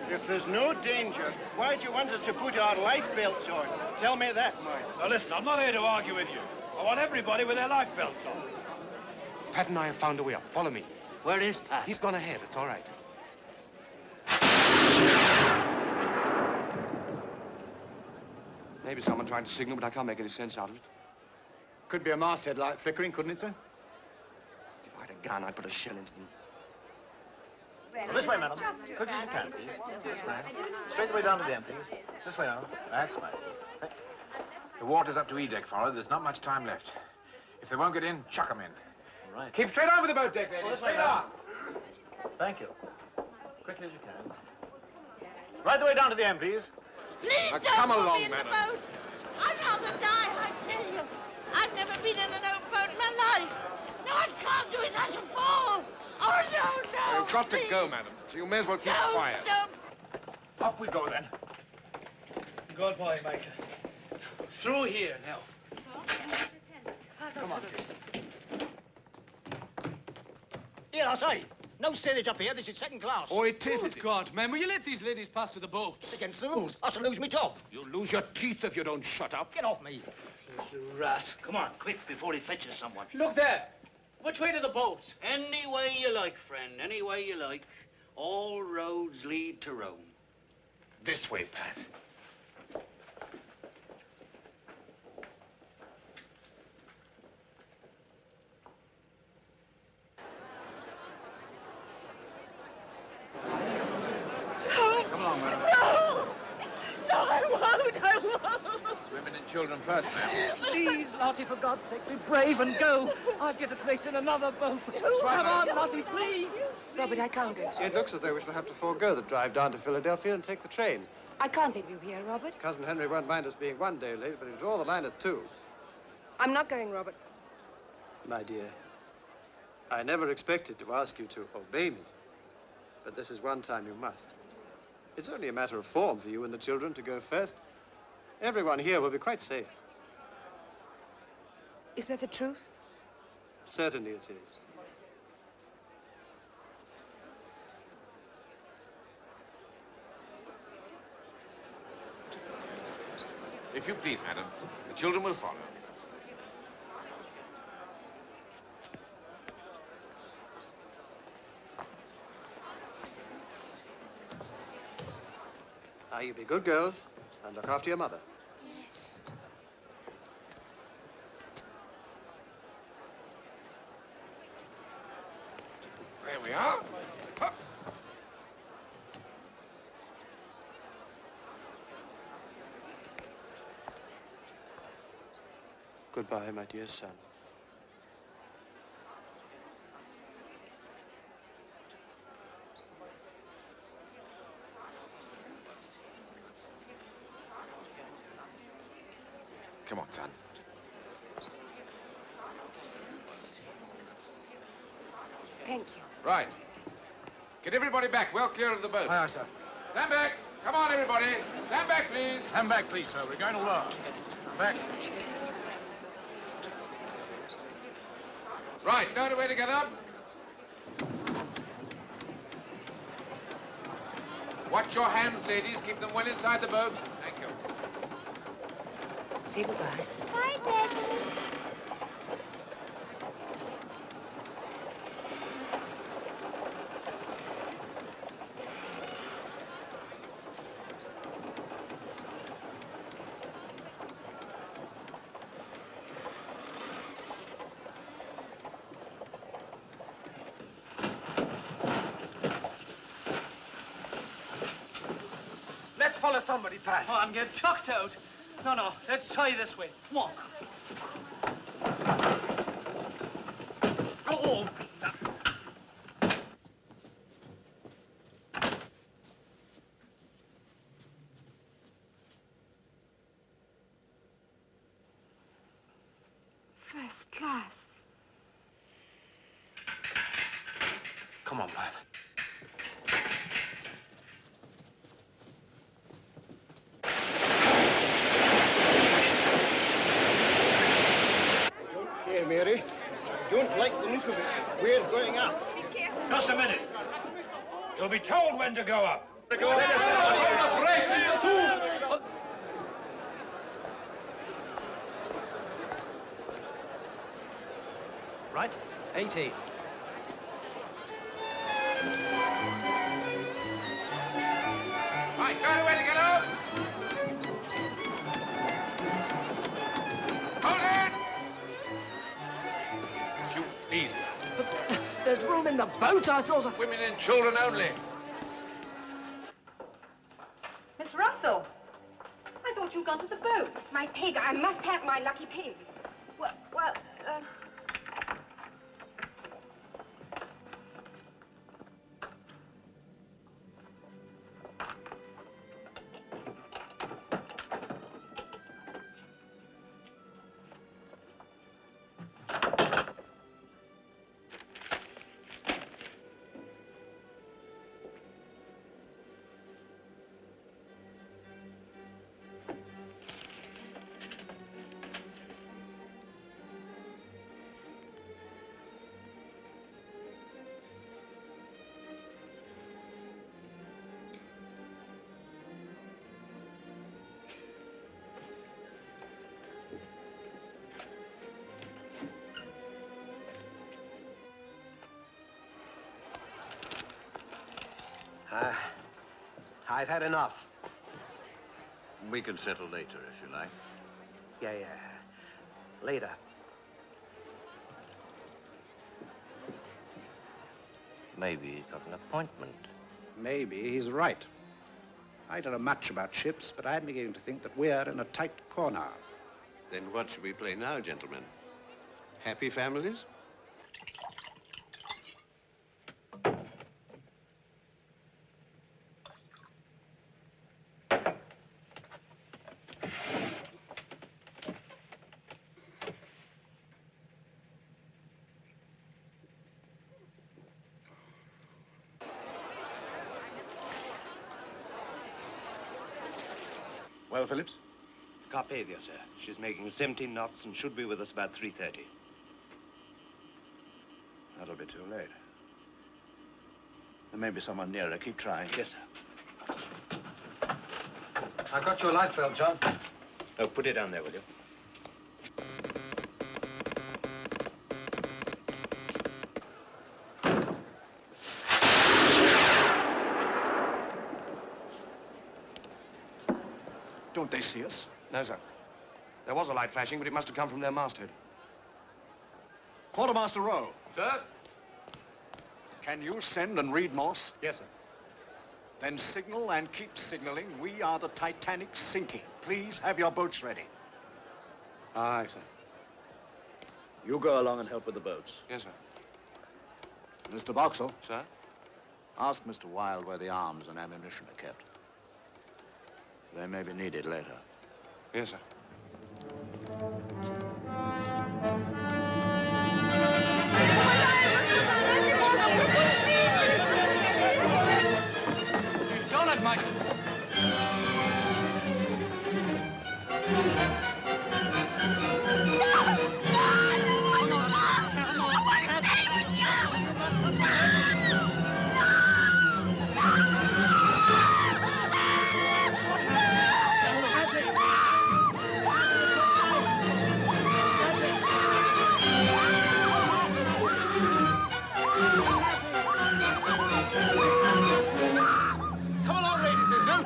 If there's no danger, why'd you want us to put our life belts on? Tell me that, Mike. Now, listen, I'm not here to argue with you. I want everybody with their life belts on. Pat and I have found a way up. Follow me. Where is Pat? He's gone ahead. It's all right. Maybe someone trying to signal, but I can't make any sense out of it. Could be a masthead light flickering, couldn't it, sir? If I had a gun, I'd put a shell into them. Well, this way, madam. Quick as you can, please. This way. Straight away down to the end, please. This way, madam. That's fine. The water's up to E-deck, Farrell. There's not much time left. If they won't get in, chuck them in. All right. Keep straight on with the boat deck, ladies. This way, Straight madam. on. Thank you. Quickly as you can. Right the way down to the end, please. Please don't come put along, me in madam. the boat. I'd rather die, I tell you. I've never been in an open boat in my life. No, I can't do it. I shall fall. Oh, no, no. You've got to please. go, madam. So you may as well keep No, quiet. don't. Off we go, then. Good boy, Micah. Through here now. Come on. Here, I say. No steerage up here. This is second class. Oh, it is. Good God, man, will you let these ladies pass to the boats? Against the rules. I shall lose my job. You'll lose your teeth if you don't shut up. Get off me. You rat. Come on, quick, before he fetches someone. Look there. Which way to the boats? Any way you like, friend, any way you like. All roads lead to Rome. This way, Pat. Come along, madam. No! No, I won't. It's women and children first, ma'am. Please, Lottie, for God's sake, be brave and go. I'll get a place in another boat. Come on, Lottie, please. Robert, I can't go through. It looks as though we shall have to forego the drive down to Philadelphia and take the train. I can't leave you here, Robert. Cousin Henry won't mind us being 1 day late, but he'll draw the line at 2. I'm not going, Robert. My dear, I never expected to ask you to obey me, but this is one time you must. It's only a matter of form for you and the children to go first. Everyone here will be quite safe. Is that the truth? Certainly it is. If you please, madam, the children will follow. Now, you be good girls and look after your mother. Yes. There we are. Hup. Goodbye, my dear son. Come on, son. Thank you. Right. Get everybody back, well clear of the boat. Aye, aye, sir. Stand back. Come on, everybody. Stand back, please. Stand back, please, sir. We're going to lower. Back. Right, stowed away together. Watch your hands, ladies. Keep them well inside the boat. Thank you. Say goodbye. Bye, Daddy. Let's follow let somebody pass. Oh, I'm getting chucked out. No, let's try this way. Come on. Oh. First class. Come on, man. Here, Mary. I don't like the look of it. We're going up. Be careful. Just a minute. You'll be told when to go up. Right? 18. Right, got a way to get out. Hold it! If you please, sir. But there's room in the boat, I thought. Women and children only. Miss Russell, I thought you'd gone to the boat. My pig. I must have my lucky pig. Well, I've had enough. We can settle later, if you like. Yeah. Later. Maybe he's got an appointment. Maybe he's right. I don't know much about ships, but I'm beginning to think that we're in a tight corner. Then what should we play now, gentlemen? Happy families? Well, Phillips? Carpathia, sir. She's making 17 knots and should be with us about 3:30. That'll be too late. There may be someone nearer. Keep trying. Yes, sir. I've got your light belt, John. Oh, put it down there, will you? Don't they see us? No, sir. There was a light flashing, but it must have come from their masthead. Quartermaster Rowe. Sir? Can you send and read Morse? Yes, sir. Then signal and keep signaling. We are the Titanic sinking. Please have your boats ready. Aye, sir. You go along and help with the boats. Yes, sir. Mr. Boxall. Sir? Ask Mr. Wilde where the arms and ammunition are kept. They may be needed later. Yes, sir. You've done it, Michael.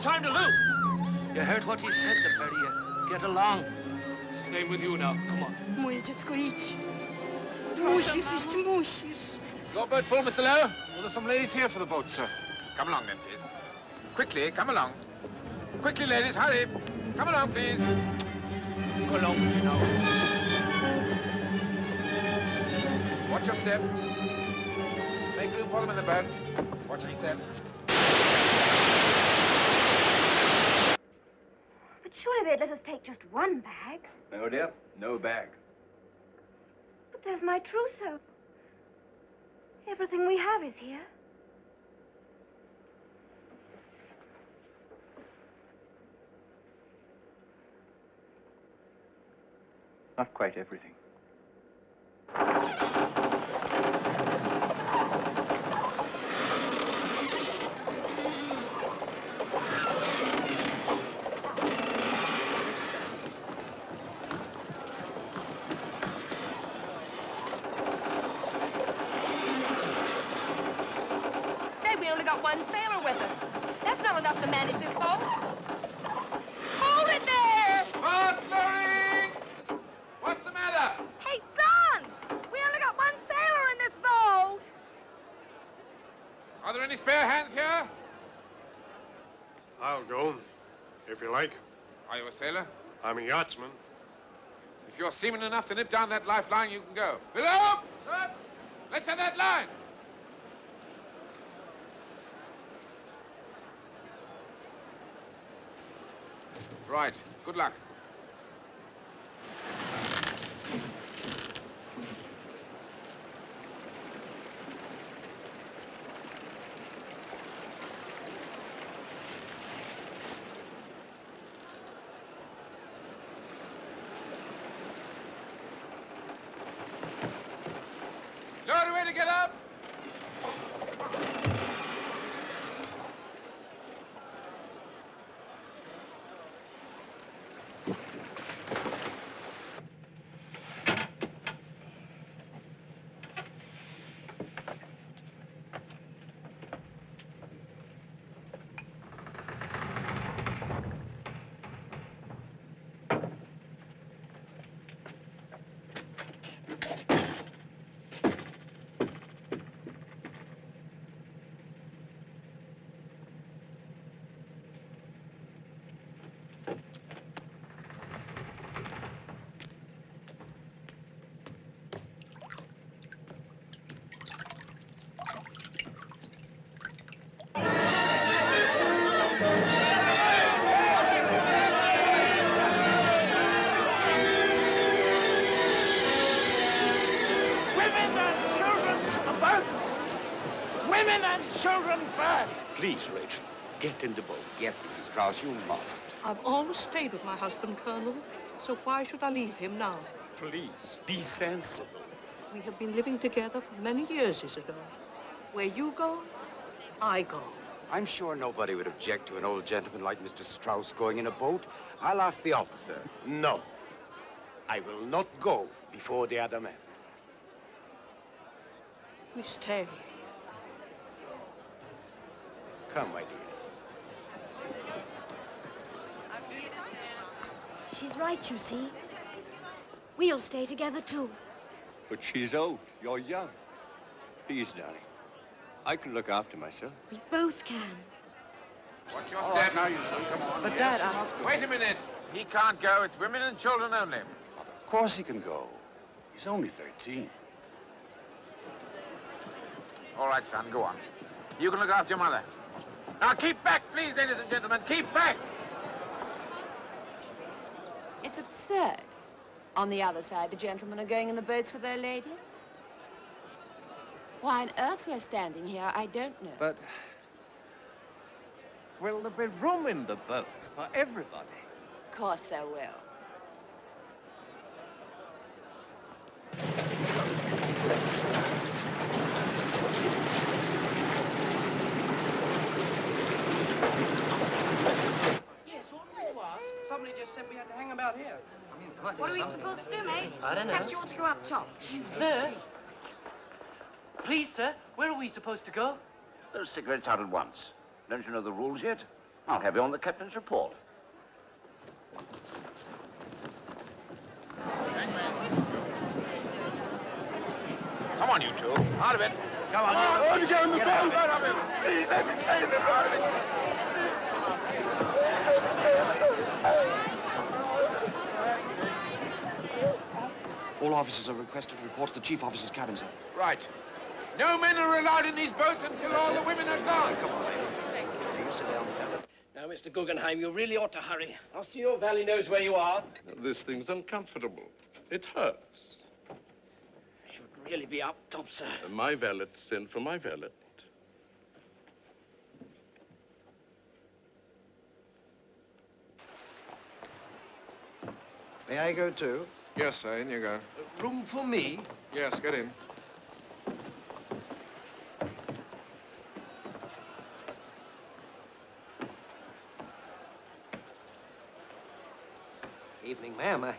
Time to lose. You heard what he said, the pair of you. Get along. Same with you now. Come on. Moje dziecko, idź. Musisz iść, musisz. Your boat full, Mr. Lowe? Well, there's some ladies here for the boat, sir. Come along then, please. Quickly, come along. Quickly, ladies, hurry. Come along, please. Go along, you know. Watch your step. Make room for them in the boat. Watch your step. But surely they'd let us take just one bag. No, dear. No bag. But there's my trousseau. Everything we have is here. Not quite everything. Say, we only got one sailor with us. That's not enough to manage this boat. Hold it there! Fast lowering! What's the matter? Hey, son! We only got one sailor in this boat. Are there any spare hands here? I'll go, if you like. Are you a sailor? I'm a yachtsman. If you're seaman enough to nip down that lifeline, you can go. Below! Sir! Let's have that line! Right. Good luck. No other way to get up? Women and children first! Please, Rachel, get in the boat. Yes, Mrs. Strauss, you must. I've always stayed with my husband, Colonel, so why should I leave him now? Please, be sensible. We have been living together for many years, Isidore. Where you go, I go. I'm sure nobody would object to an old gentleman like Mr. Strauss going in a boat. I'll ask the officer. No. I will not go before the other man. We stay. Come, my dear. She's right, you see. We'll stay together, too. But she's old. You're young. Please, darling. I can look after myself. We both can. Watch your step. Now, you son, come on. But, Yes, Dad, you must go. Wait a minute. He can't go. It's women and children only. Of course he can go. He's only 13. All right, son, go on. You can look after your mother. Now, keep back, please, ladies and gentlemen. Keep back! It's absurd. On the other side, the gentlemen are going in the boats with their ladies. Why on earth we're standing here, I don't know. But will there be room in the boats for everybody? Of course there will. Yes, ought we to ask? Somebody just said we had to hang about here. I mean, What are we supposed to do, mate? I don't know. Perhaps you ought to go up top. Sir? Please, sir, where are we supposed to go? Those cigarettes out at once. Don't you know the rules yet? I'll have you on the captain's report. Come on, you two. Out of it. Come on, Let me get in the boat. Out of it. Please, let me stay in the boat. All officers are requested to report to the chief officer's cabin, sir. Right. No men are allowed in these boats until all the women are gone. Come on, lady. You sit down there. Now, Mr. Guggenheim, you really ought to hurry. Our CO Valley knows where you are. This thing's uncomfortable. It hurts. Should really be up top, sir. My valet sent for my valet. May I go too? Yes, sir, in you go. Room for me? Yes, get in. Evening, ma'am. I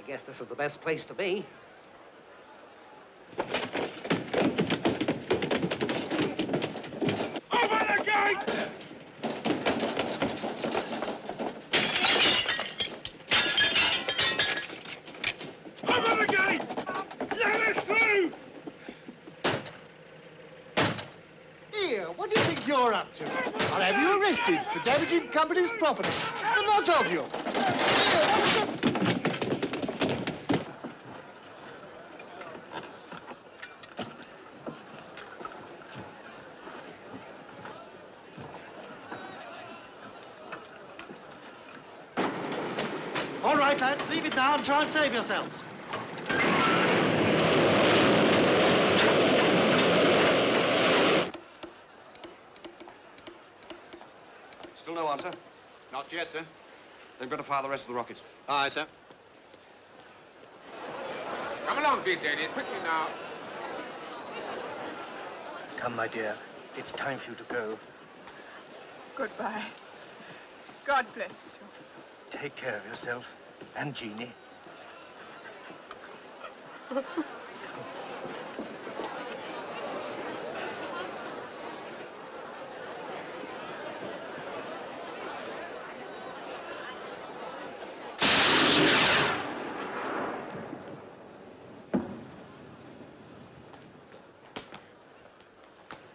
guess this is the best place to be. Open the gate! Open the gate! Let us through! Here, what do you think you're up to? I'll have you arrested for damaging company's property. The lot of you. All right, lads, leave it now and try and save yourselves. Still no answer? Not yet, sir. They've got to fire the rest of the rockets. Aye, sir. Come along, please, ladies. Quickly now. Come, my dear. It's time for you to go. Goodbye. God bless you. Take care of yourself and Jeannie.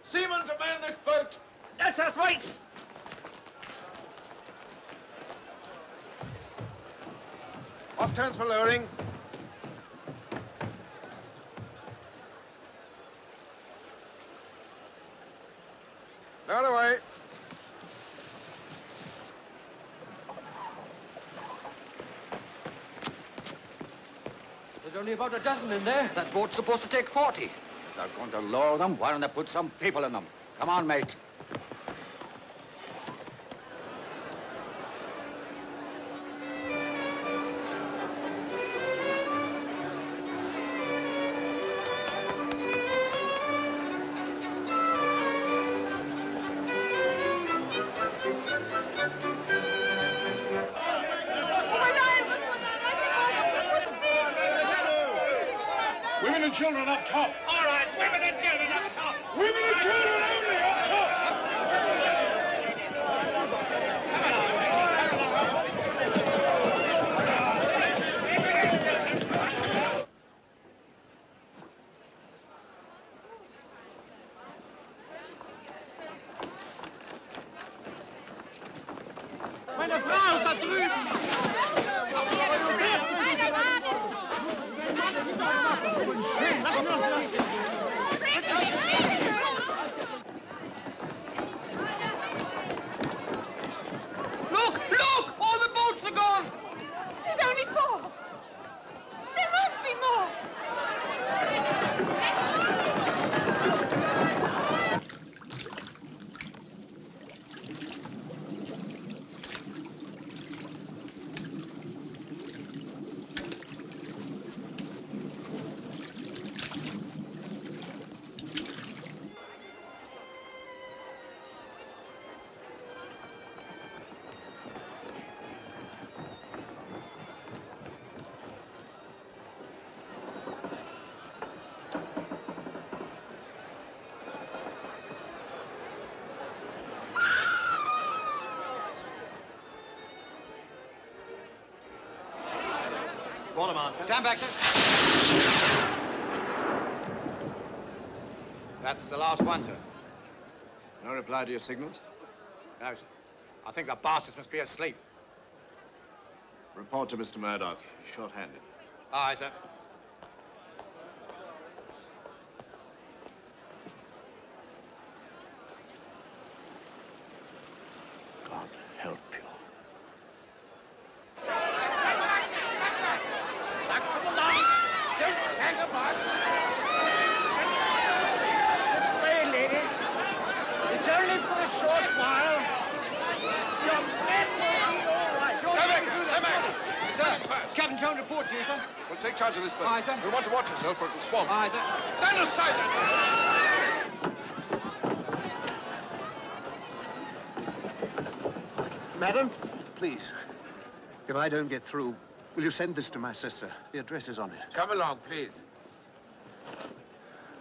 Seaman to man this boat! That's us, mates! Off turns for lowering. Lower away. There's only about a dozen in there. That boat's supposed to take 40. If they're going to lower them, why don't they put some people in them? Come on, mate. Women and children up top. All right, women and children up top. Women and children only up top. Meine Frau ist da drüben! Look! Look! All the boats are gone! There's only 4. There must be more! Quartermaster. Stand back, sir. That's the last one, sir. No reply to your signals? No, sir. I think the bastards must be asleep. Report to Mr. Murdoch. Short-handed. Aye, sir. only for a short while. Your men will be all right. Sir, it's Captain Jones report to you, sir. We'll take charge of this boat. Aye, sir. You'll want to watch yourself or it'll swamp. Aye, sir. Stand aside, Madam, please, if I don't get through, will you send this to my sister? The address is on it. Come along, please.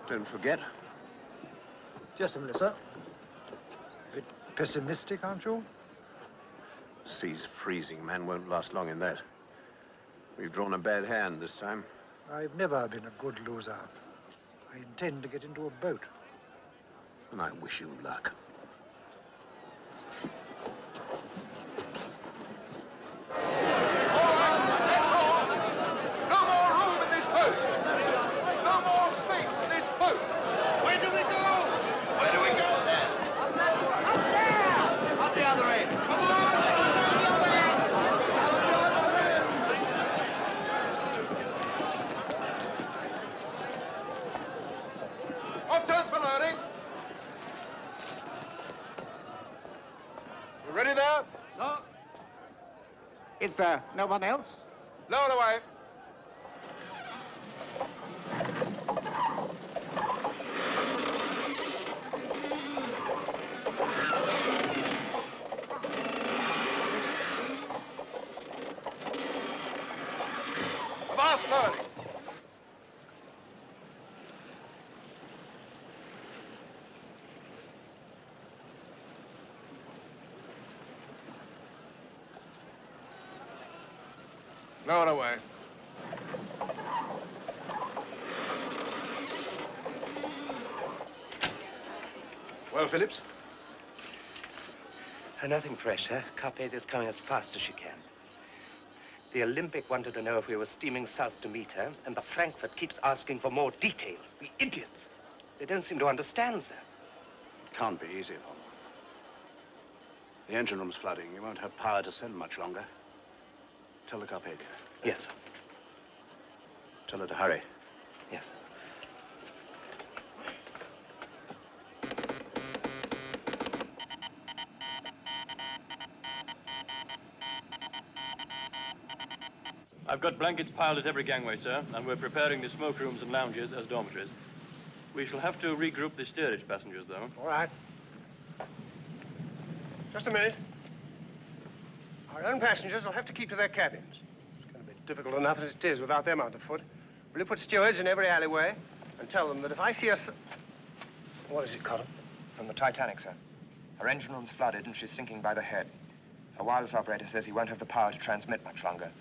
Don't forget. Just a minute, sir. A bit pessimistic, aren't you? Sea's freezing. Man won't last long in that. We've drawn a bad hand this time. I've never been a good loser. I intend to get into a boat. And I wish you luck. No more room in this boat. No more space in this boat. Where do we go? Where do we go? Up there! Up the other end. Come on! Off turns for loading. You ready there? No. Is there no one else? Lower away. Fast loading. Lower away. Well, Phillips? Nothing fresh, sir. Carpath is coming as fast as she can. The Olympic wanted to know if we were steaming south to meet her, and the Frankfurt keeps asking for more details. The idiots. They don't seem to understand, sir. It can't be easy for them. The engine room's flooding. You won't have power to send much longer. Tell the Carpath. Yes, sir. Tell her to hurry. Yes, sir. I've got blankets piled at every gangway, sir, and we're preparing the smoke rooms and lounges as dormitories. We shall have to regroup the steerage passengers, though. All right. Just a minute. Our own passengers will have to keep to their cabins. It's going to be difficult enough as it is without them underfoot. Will you put stewards in every alleyway and tell them that if I see us... What is it, Colin? From the Titanic, sir. Her engine room's flooded and she's sinking by the head. Her wireless operator says he won't have the power to transmit much longer.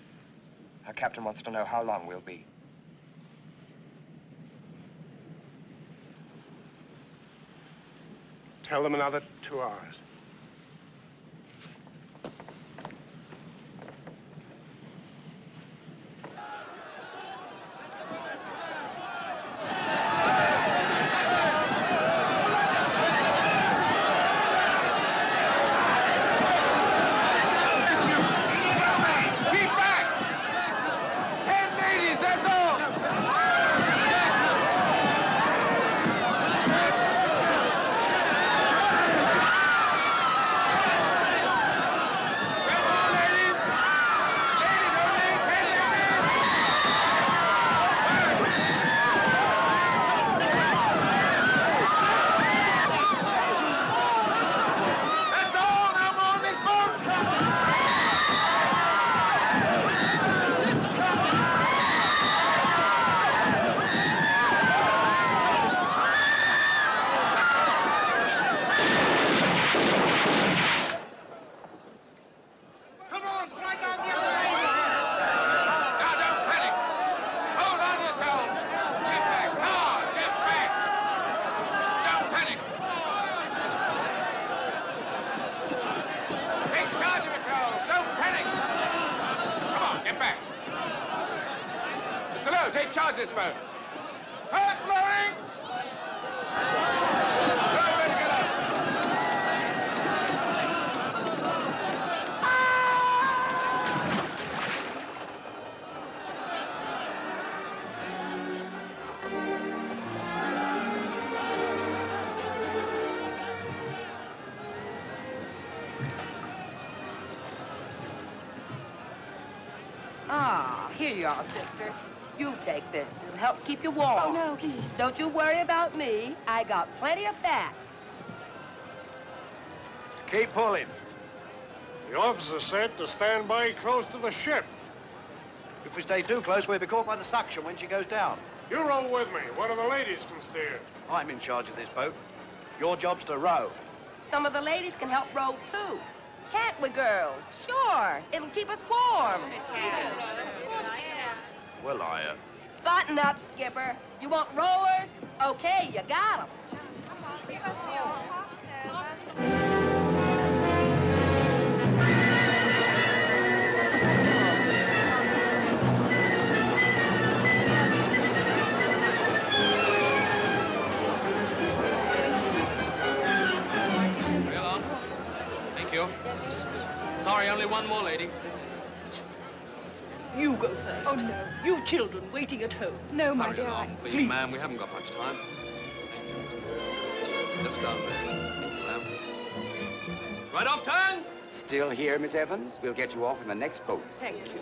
Our captain wants to know how long we'll be. Tell them another 2 hours. Take charge of this boat. Hands blowing! Everybody get up. Ah, here you are, sister. You take this. It'll help keep you warm. Oh, no, please. Don't you worry about me. I got plenty of fat. Keep pulling. The officer said to stand by close to the ship. If we stay too close, we'll be caught by the suction when she goes down. You row with me. One of the ladies can steer. I'm in charge of this boat. Your job's to row. Some of the ladies can help row, too. Can't we, girls? Sure. It'll keep us warm. Well, I, Button up, Skipper. You want rowers? Okay, you got 'em. Real on. Thank you. Sorry, only one more lady. You go first. Oh, no. You've children waiting at home. No, my Hurry dear. along, please, ma'am. We haven't got much time. Just down there. Thank you, ma'am. Right off turns. Still here, Miss Evans? We'll get you off in the next boat. Thank you.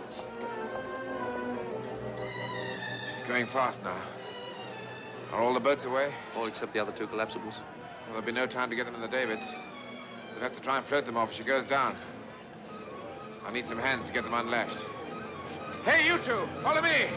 She's going fast now. Are all the boats away? All except the other two collapsibles. Well, there'll be no time to get them in the davits. We'll have to try and float them off if she goes down. I need some hands to get them unlashed. Hey, you two, follow me.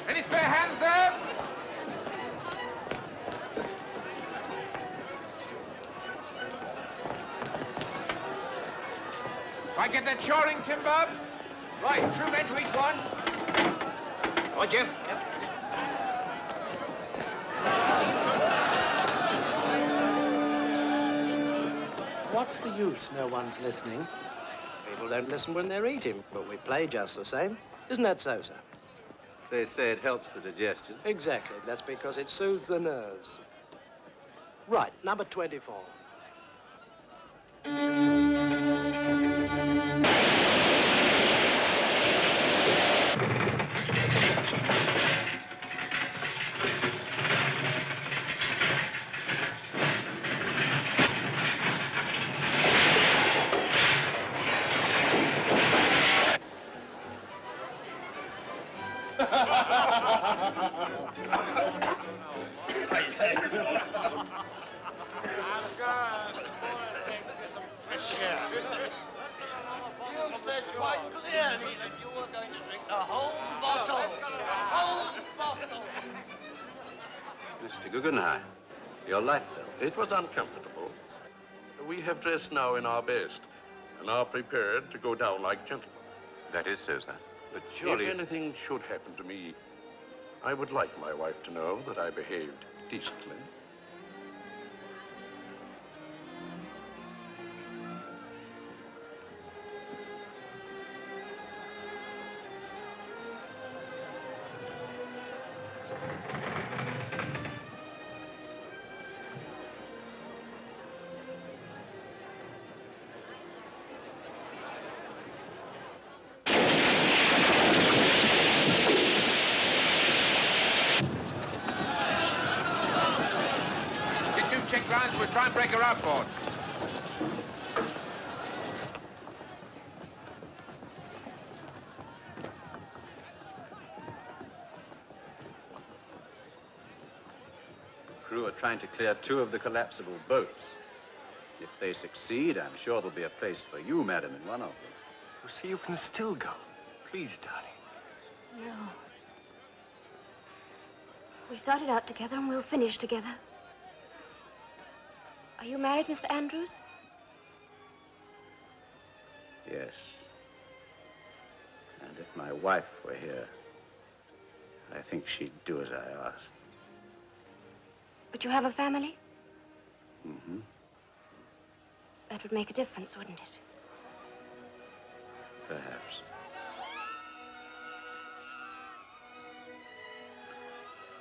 Any spare hands there? I get that shoring timber? Right, 2 men to each one. Right, Jeff? What's the use no one's listening? People don't listen when they're eating, but we play just the same. Isn't that so, sir? They say it helps the digestion. Exactly. That's because it soothes the nerves. Right, number 24. You said quite clearly that you were going to drink the whole bottle. Whole bottle. Mr. Guggenheim, your light bill. It was uncomfortable. We have dressed now in our best and are prepared to go down like gentlemen. That is so, sir. But surely, if anything should happen to me, I would like my wife to know that I behaved decently. Check lines, we'll try and break her outboard. The crew are trying to clear 2 of the collapsible boats. If they succeed, I'm sure there'll be a place for you, madam, in one of them. You see, you can still go. Please, darling. No. We started out together and we'll finish together. Are you married, Mr. Andrews? Yes. And if my wife were here, I think she'd do as I asked. But you have a family? Mm-hmm. That would make a difference, wouldn't it? Perhaps.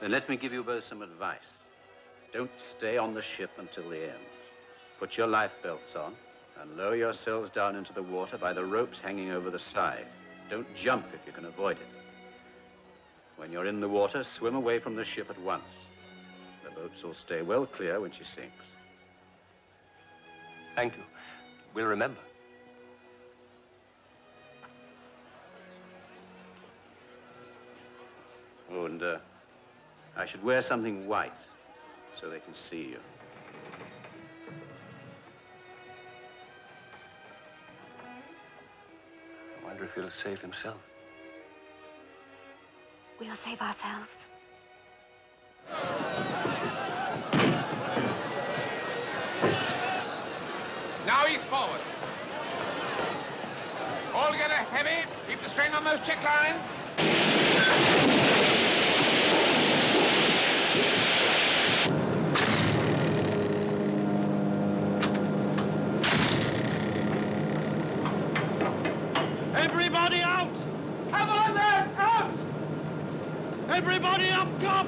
Then let me give you both some advice. Don't stay on the ship until the end. Put your life belts on and lower yourselves down into the water by the ropes hanging over the side. Don't jump if you can avoid it. When you're in the water, swim away from the ship at once. The boats will stay well clear when she sinks. Thank you. We'll remember. Oh, and I should wear something white so they can see you. I wonder if he'll save himself. We'll save ourselves. Now he's forward. All together, heavy. Keep the strain on those check lines. Everybody out! Come on, lads, out! Everybody up top!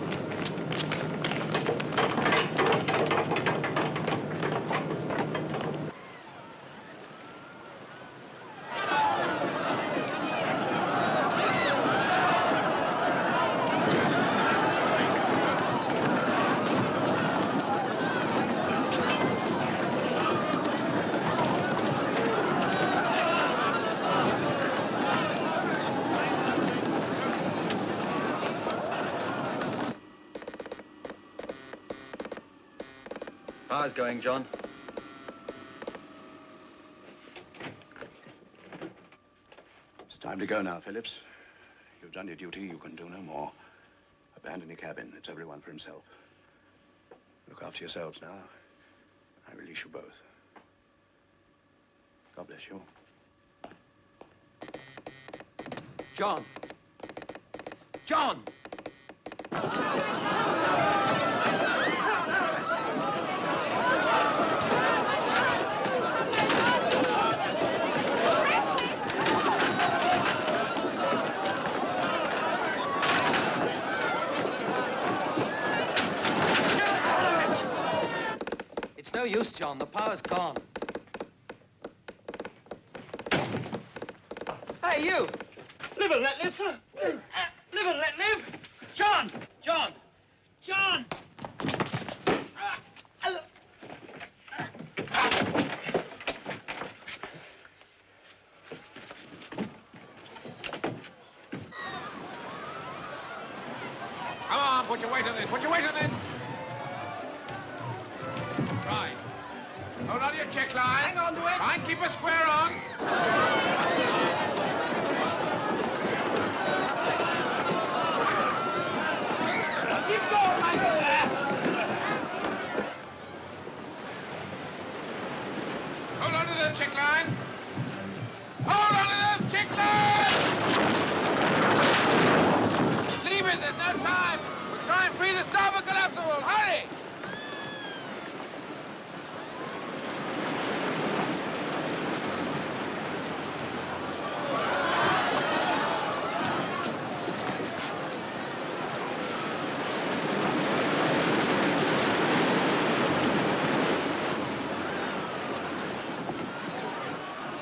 How's going, John? It's time to go now, Phillips. You've done your duty. You can do no more. Abandon your cabin. It's everyone for himself. Look after yourselves now. I release you both. God bless you. John! John! It's no use, John. The power's gone. Hey, you! Live and let live, sir. Live and let live. John! John! John! Come on, put your weight on it. Put your weight on it. Right. Hold on to your check line. Hang on to it. Try and keep a square on. Keep going, my good. Hold on to those check lines. Hold on to those check lines! Leave it, there's no time. We'll try and free the starboard collapsible. Hurry!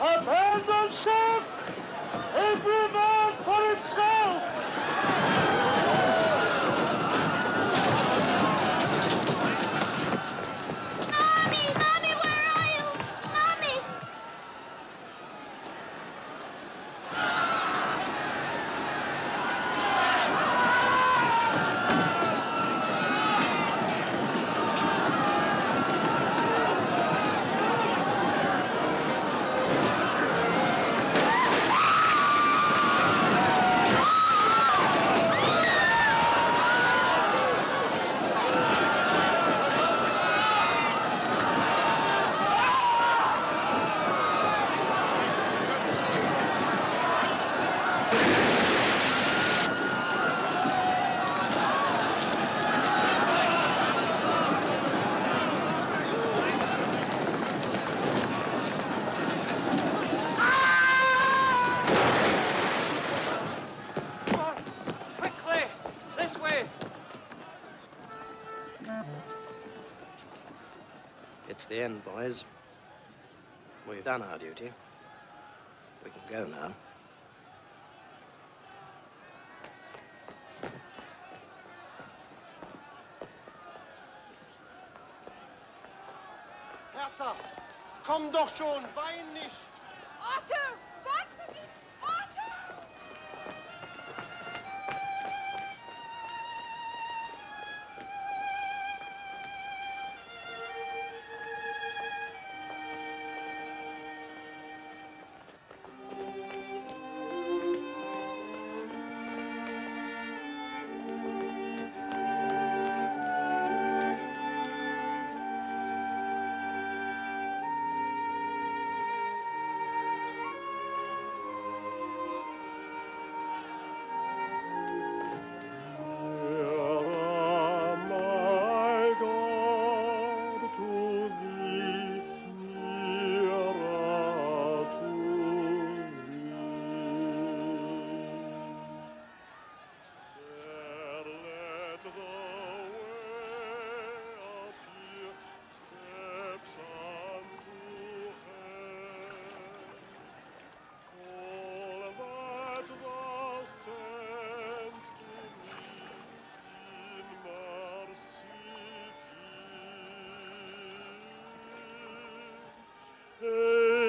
Abandon ship! Every man for himself! Mommy! Mommy, where are you? Mommy! It's the end, boys. We've done our duty. We can go now. Hertha, komm doch schon, wein nicht. Otto, warte mich! Otto!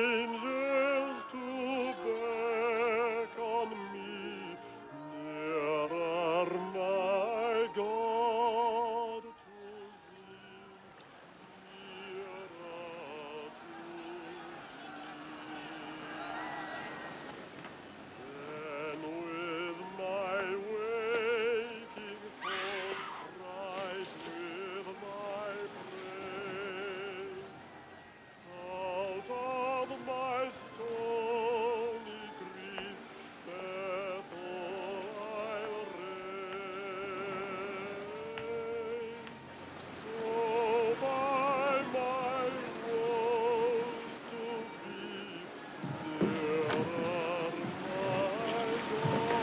Angels to beckon me nearer, my God, to thee, nearer to thee. Then with my waking thoughts bright with thy praise, out of my stony griefs, Bethel I'll raise. So by my woes to be nearer, my God,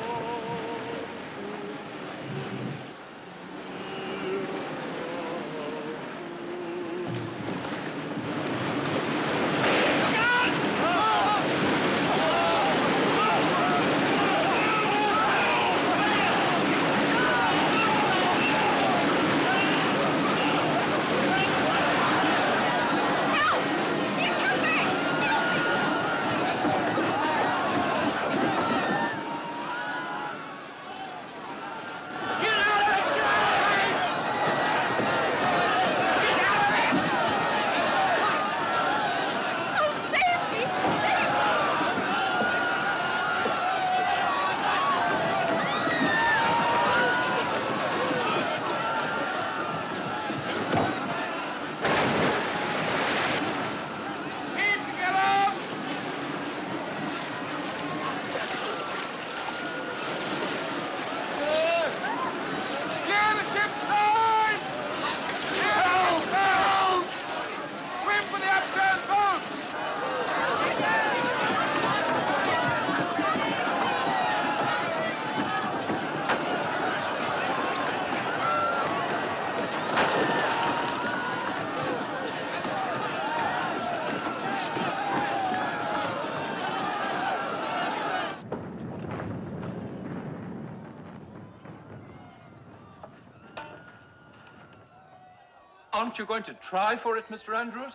Aren't you going to try for it, Mr. Andrews?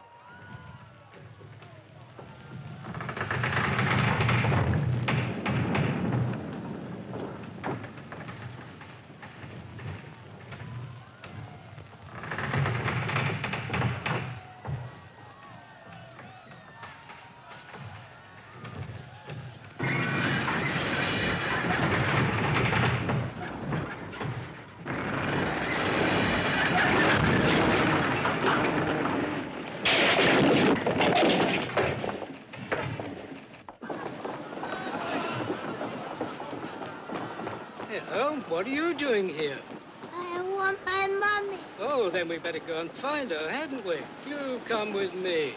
Hello, what are you doing here? I want my mommy. Oh, then we better go and find her, hadn't we? You come with me.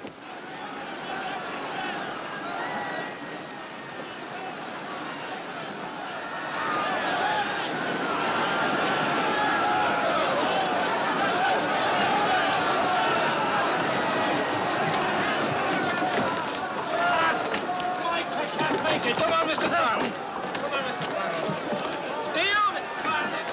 Come on, Mr. Farley. Come on, Mr. Farley. There you are, Mr. Farley.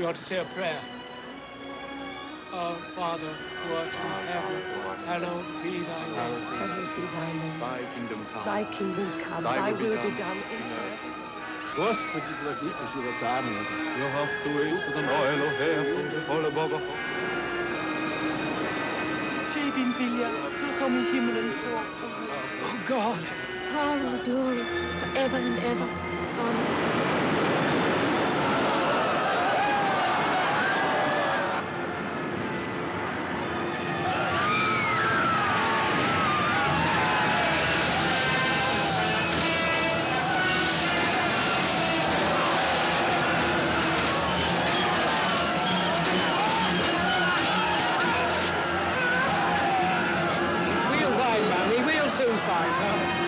We ought to say a prayer. Our Father, who art in heaven, hallowed be thy name. Hallowed be thy name. Thy kingdom come. Thy kingdom come. Thy will be done in earth. Господи, благи по животам. You have to wait for the oil of hair from the whole above. Ske din vilja, så som i himmelen så på jorden. Oh God. Power and glory forever and ever. Amen. Soon find her.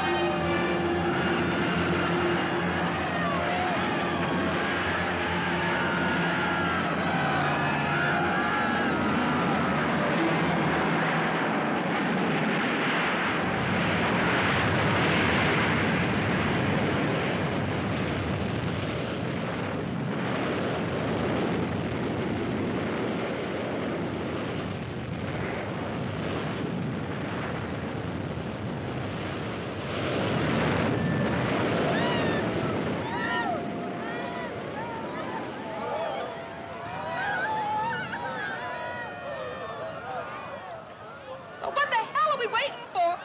waiting for?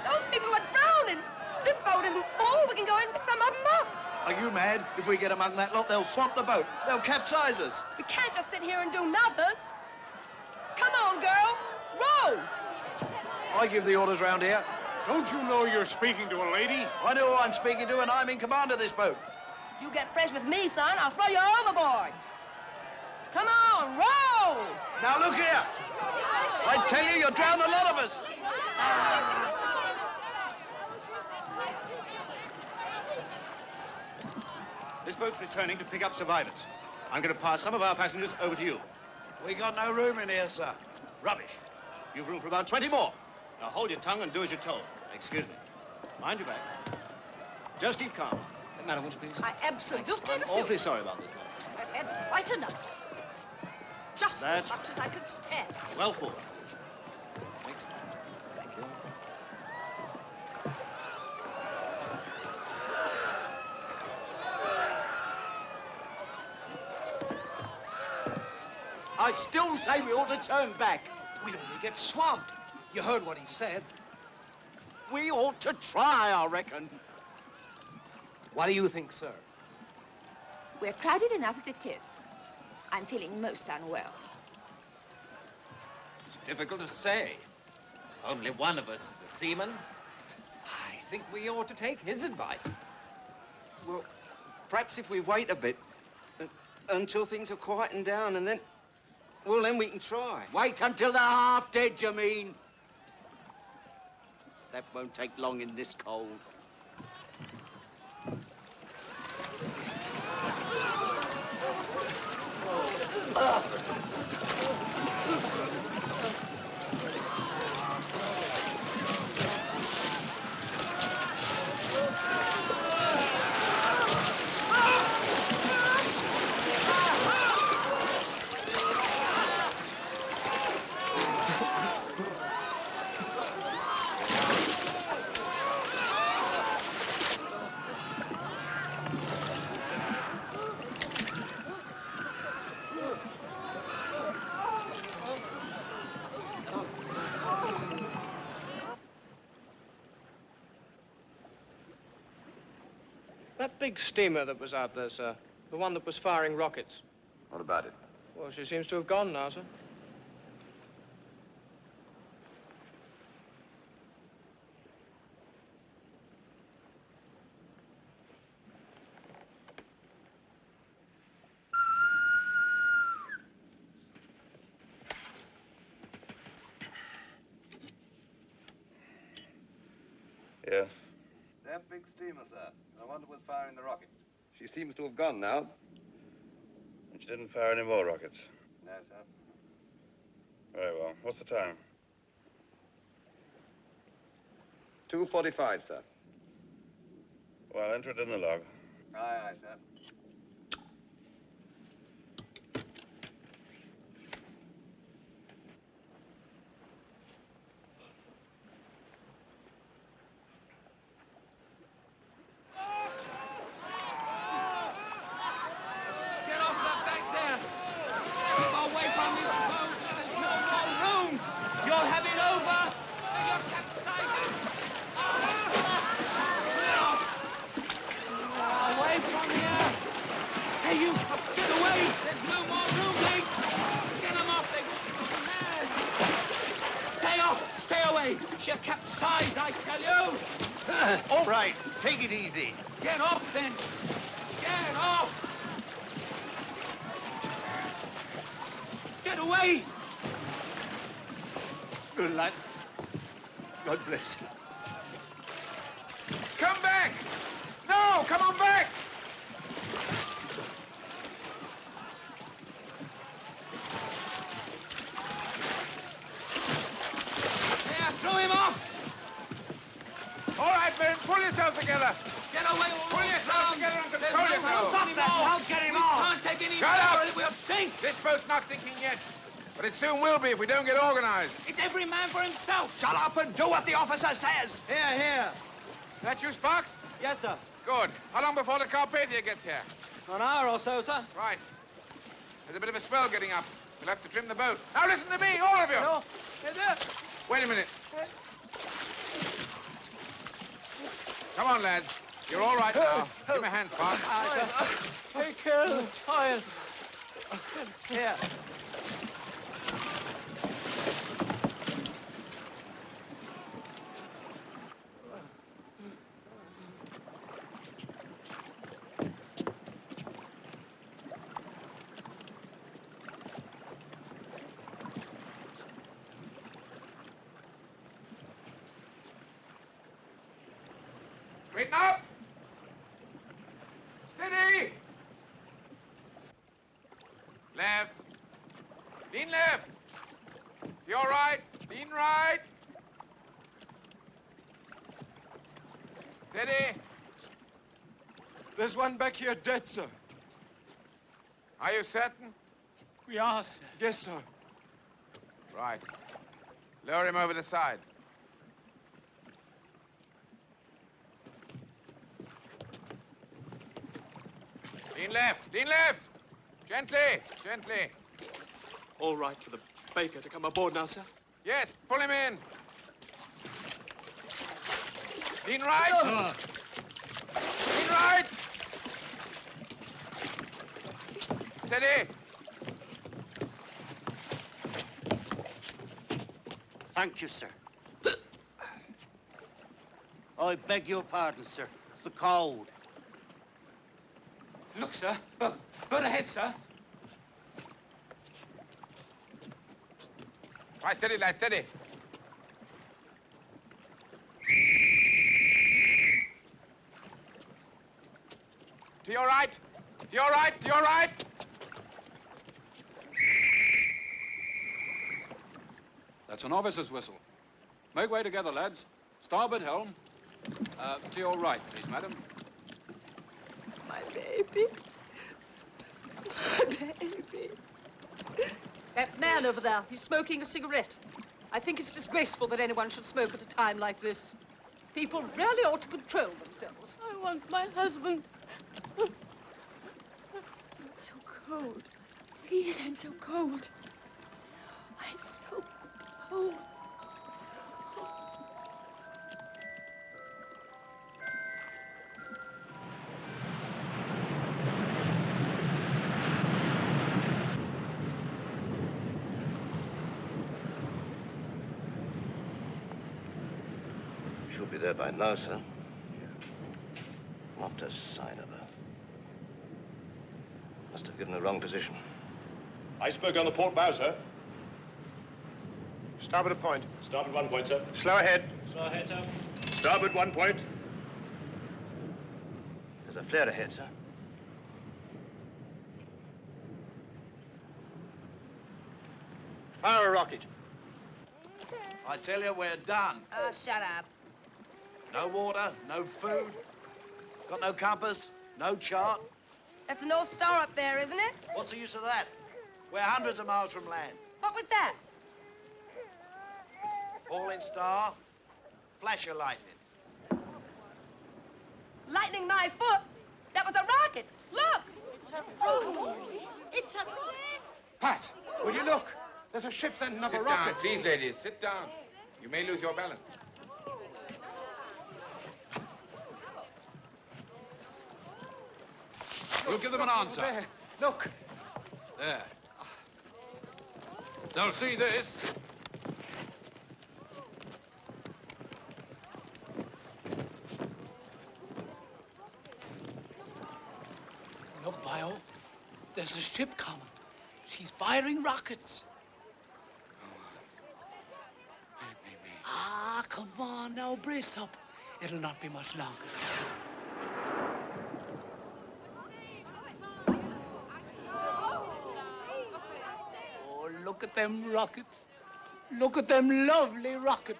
Those people are drowning. This boat isn't full. We can go in and pick some of them up. Are you mad? If we get among that lot, they'll swamp the boat. They'll capsize us. We can't just sit here and do nothing. Come on, girls. Row. I give the orders round here. Don't you know you're speaking to a lady? I know who I'm speaking to, and I'm in command of this boat. You get fresh with me, son. I'll throw you overboard. Come on, row. Now, look here. I tell you, you'll drown a lot of us. This boat's returning to pick up survivors. I'm going to pass some of our passengers over to you. We got no room in here, sir. Rubbish. You've room for about 20 more. Now hold your tongue and do as you're told. Excuse me. Mind your back. Just keep calm. Madam, would you please? I absolutely I'm refuse. awfully sorry about this, madam. I've had quite enough. Just That's as much as I can stand. Well forward. Thanks. Thank you. I still say we ought to turn back. We'd only get swamped. You heard what he said. We ought to try, I reckon. What do you think, sir? We're crowded enough as it is. I'm feeling most unwell. It's difficult to say. Only one of us is a seaman. I think we ought to take his advice. Well, perhaps if we wait a bit until things are quieting down and then... Well, then we can try. Wait until they're half dead, you mean? That won't take long in this cold. That big steamer that was out there, sir, the one that was firing rockets. What about it? Well, she seems to have gone now, sir. Yeah. That big steamer, sir. The one that was firing the rockets. She seems to have gone now. And she didn't fire any more rockets? No, sir. Very well. What's the time? 2:45, sir. Well, enter it in the log. Aye, aye, sir. Get off that back there! Keep away from this boat. There's no more room. You'll have it over and you're capsizing. Away from here. Hey, you, get away. There's no more room, mate. Get them off. They won't go mad. Stay off. Stay away. She'll capsize, I tell you. All right. Take it easy. Get off, then. Get off. Get away. Good luck. God bless you. Come back! No, come on back! There, throw him off. All right, men, pull yourselves together. Get away. Pull yourselves together and There's control no yourselves. room anymore. Don't get him We off. can't take any Shut more up. or we'll sink. This boat's not sinking yet, but it soon will be if we don't get organized. It's every man for himself. Shut up and do what the officer says. Here, here. Is that you, Sparks? Yes, sir. Good. How long before the Completo gets here? An hour or so, sir. Right. There's a bit of a swell getting up. We'll have to trim the boat. Now listen to me, all of you. No. Is there? Wait a minute. Come on, lads. You're all right now. Give me a hand, Spark. Take care of the child. Here. Straighten up! Steady! Left. Lean left. To your right. Lean right. Steady. There's one back here dead, sir. Are you certain? We are, sir. Yes, sir. Right. Lower him over the side. Lean left. Lean left. Gently. Gently. All right for the baker to come aboard now, sir? Yes, pull him in. Lean right. Lean right. Steady. Thank you, sir. I beg your pardon, sir. It's the cold. Look, sir. Bird ahead, sir. Right, steady, lad, steady. To your right. To your right. To your right. That's an officer's whistle. Make way together, lads. Starboard helm. To your right, please, madam. My baby. My baby. That man over there, he's smoking a cigarette. I think it's disgraceful that anyone should smoke at a time like this. People really ought to control themselves. I want my husband. It's so cold. Please, I'm so cold. I'm so cold. She'll be there by now, sir. Not a sign of her. Must have given the wrong position. Iceberg on the port bow, sir. Starboard a point. Starboard 1 point, sir. Slow ahead. Slow ahead, sir. Starboard 1 point. There's a flare ahead, sir. Fire a rocket. I tell you, we're done. Oh, shut up. No water, no food. Got no compass, no chart. That's the North Star up there, isn't it? What's the use of that? We're hundreds of miles from land. What was that? Falling star, flash of lightning. Lightning my foot. That was a rocket. Look. It's a rocket. Pat, Will you look? There's a ship sending up sit a down, rocket. please, ladies. Sit down. You may lose your balance. We'll give them an answer. There. Look. There. They'll see this. Look, Bio. There's a ship coming. She's firing rockets. Ah, come on now, brace up. It'll not be much longer. Oh, look at them rockets. Look at them lovely rockets.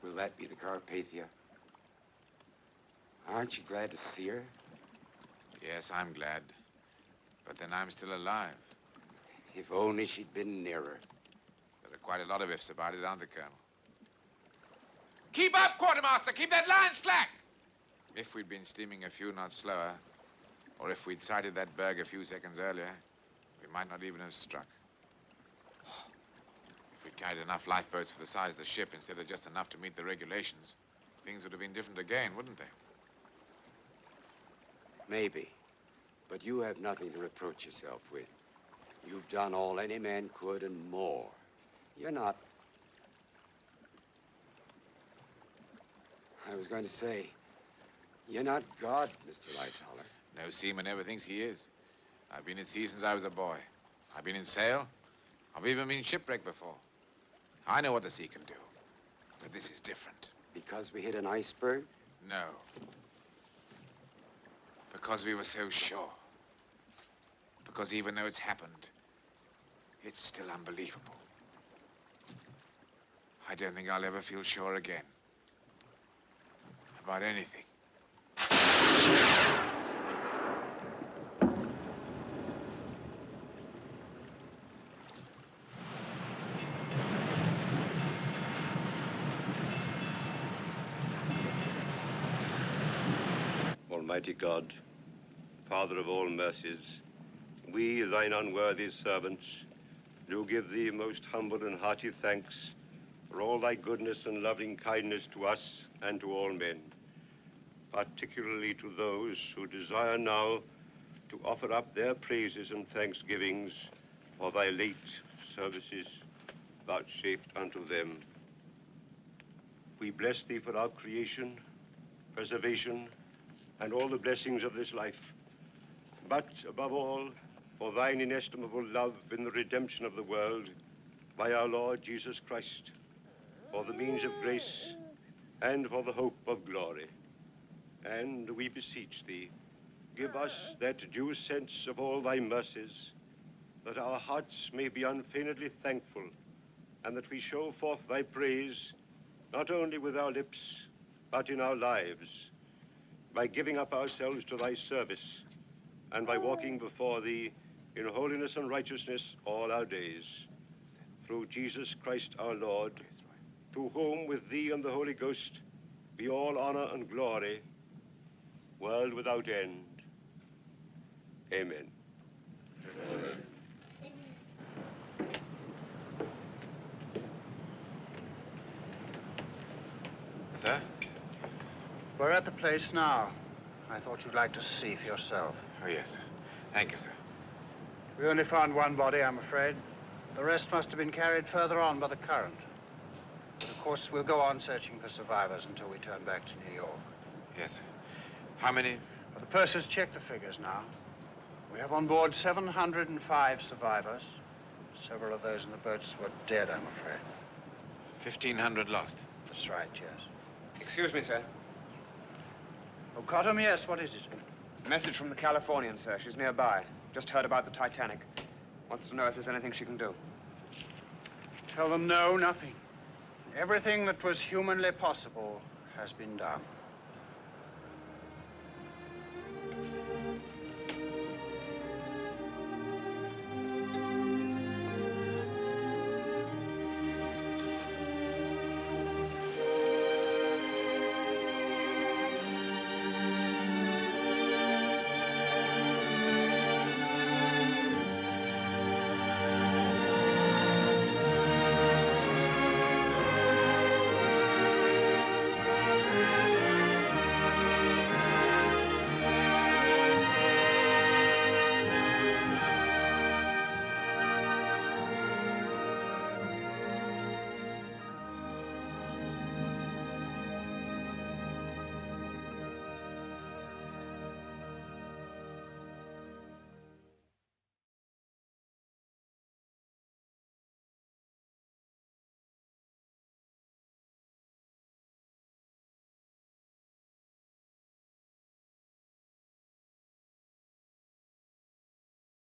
Will that be the Carpathia? Aren't you glad to see her? Yes, I'm glad. But then I'm still alive. If only she'd been nearer. There are quite a lot of ifs about it, aren't there, Colonel? Keep up, Quartermaster! Keep that line slack! If we'd been steaming a few knots slower, or if we'd sighted that berg a few seconds earlier, we might not even have struck. If we'd carried enough lifeboats for the size of the ship instead of just enough to meet the regulations, things would have been different again, wouldn't they? Maybe. But you have nothing to reproach yourself with. You've done all any man could and more. You're not... I was going to say, you're not God, Mr. Lightoller. No seaman ever thinks he is. I've been at sea since I was a boy. I've been in sail. I've even been shipwrecked before. I know what the sea can do. But this is different. Because we hit an iceberg? No. Because we were so sure. Because even though it's happened, it's still unbelievable. I don't think I'll ever feel sure again. About anything. Almighty God, Father of all mercies, we, thine unworthy servants, do give thee most humble and hearty thanks for all thy goodness and loving kindness to us and to all men, particularly to those who desire now to offer up their praises and thanksgivings for thy late services vouchsafed unto them. We bless thee for our creation, preservation, and all the blessings of this life, but above all, for thine inestimable love in the redemption of the world by our Lord Jesus Christ, for the means of grace and for the hope of glory. And we beseech thee, give us that due sense of all thy mercies, that our hearts may be unfeignedly thankful, and that we show forth thy praise, not only with our lips, but in our lives, by giving up ourselves to thy service, and by walking before thee in holiness and righteousness all our days. Through Jesus Christ our Lord, to whom with thee and the Holy Ghost be all honor and glory, world without end. Amen. Amen. Sir? We're at the place now. I thought you'd like to see for yourself. Oh, yes, sir. Thank you, sir. We only found one body, I'm afraid. The rest must have been carried further on by the current. But of course, we'll go on searching for survivors until we turn back to New York. Yes, sir. How many? Well, the purser's checked the figures now. We have on board 705 survivors. Several of those in the boats were dead, I'm afraid. 1,500 lost. That's right, yes. Excuse me, sir. Oh, Cottam, yes, what is it? Message from the Californian, sir. She's nearby. Just heard about the Titanic. Wants to know if there's anything she can do. Tell them no, nothing. Everything that was humanly possible has been done.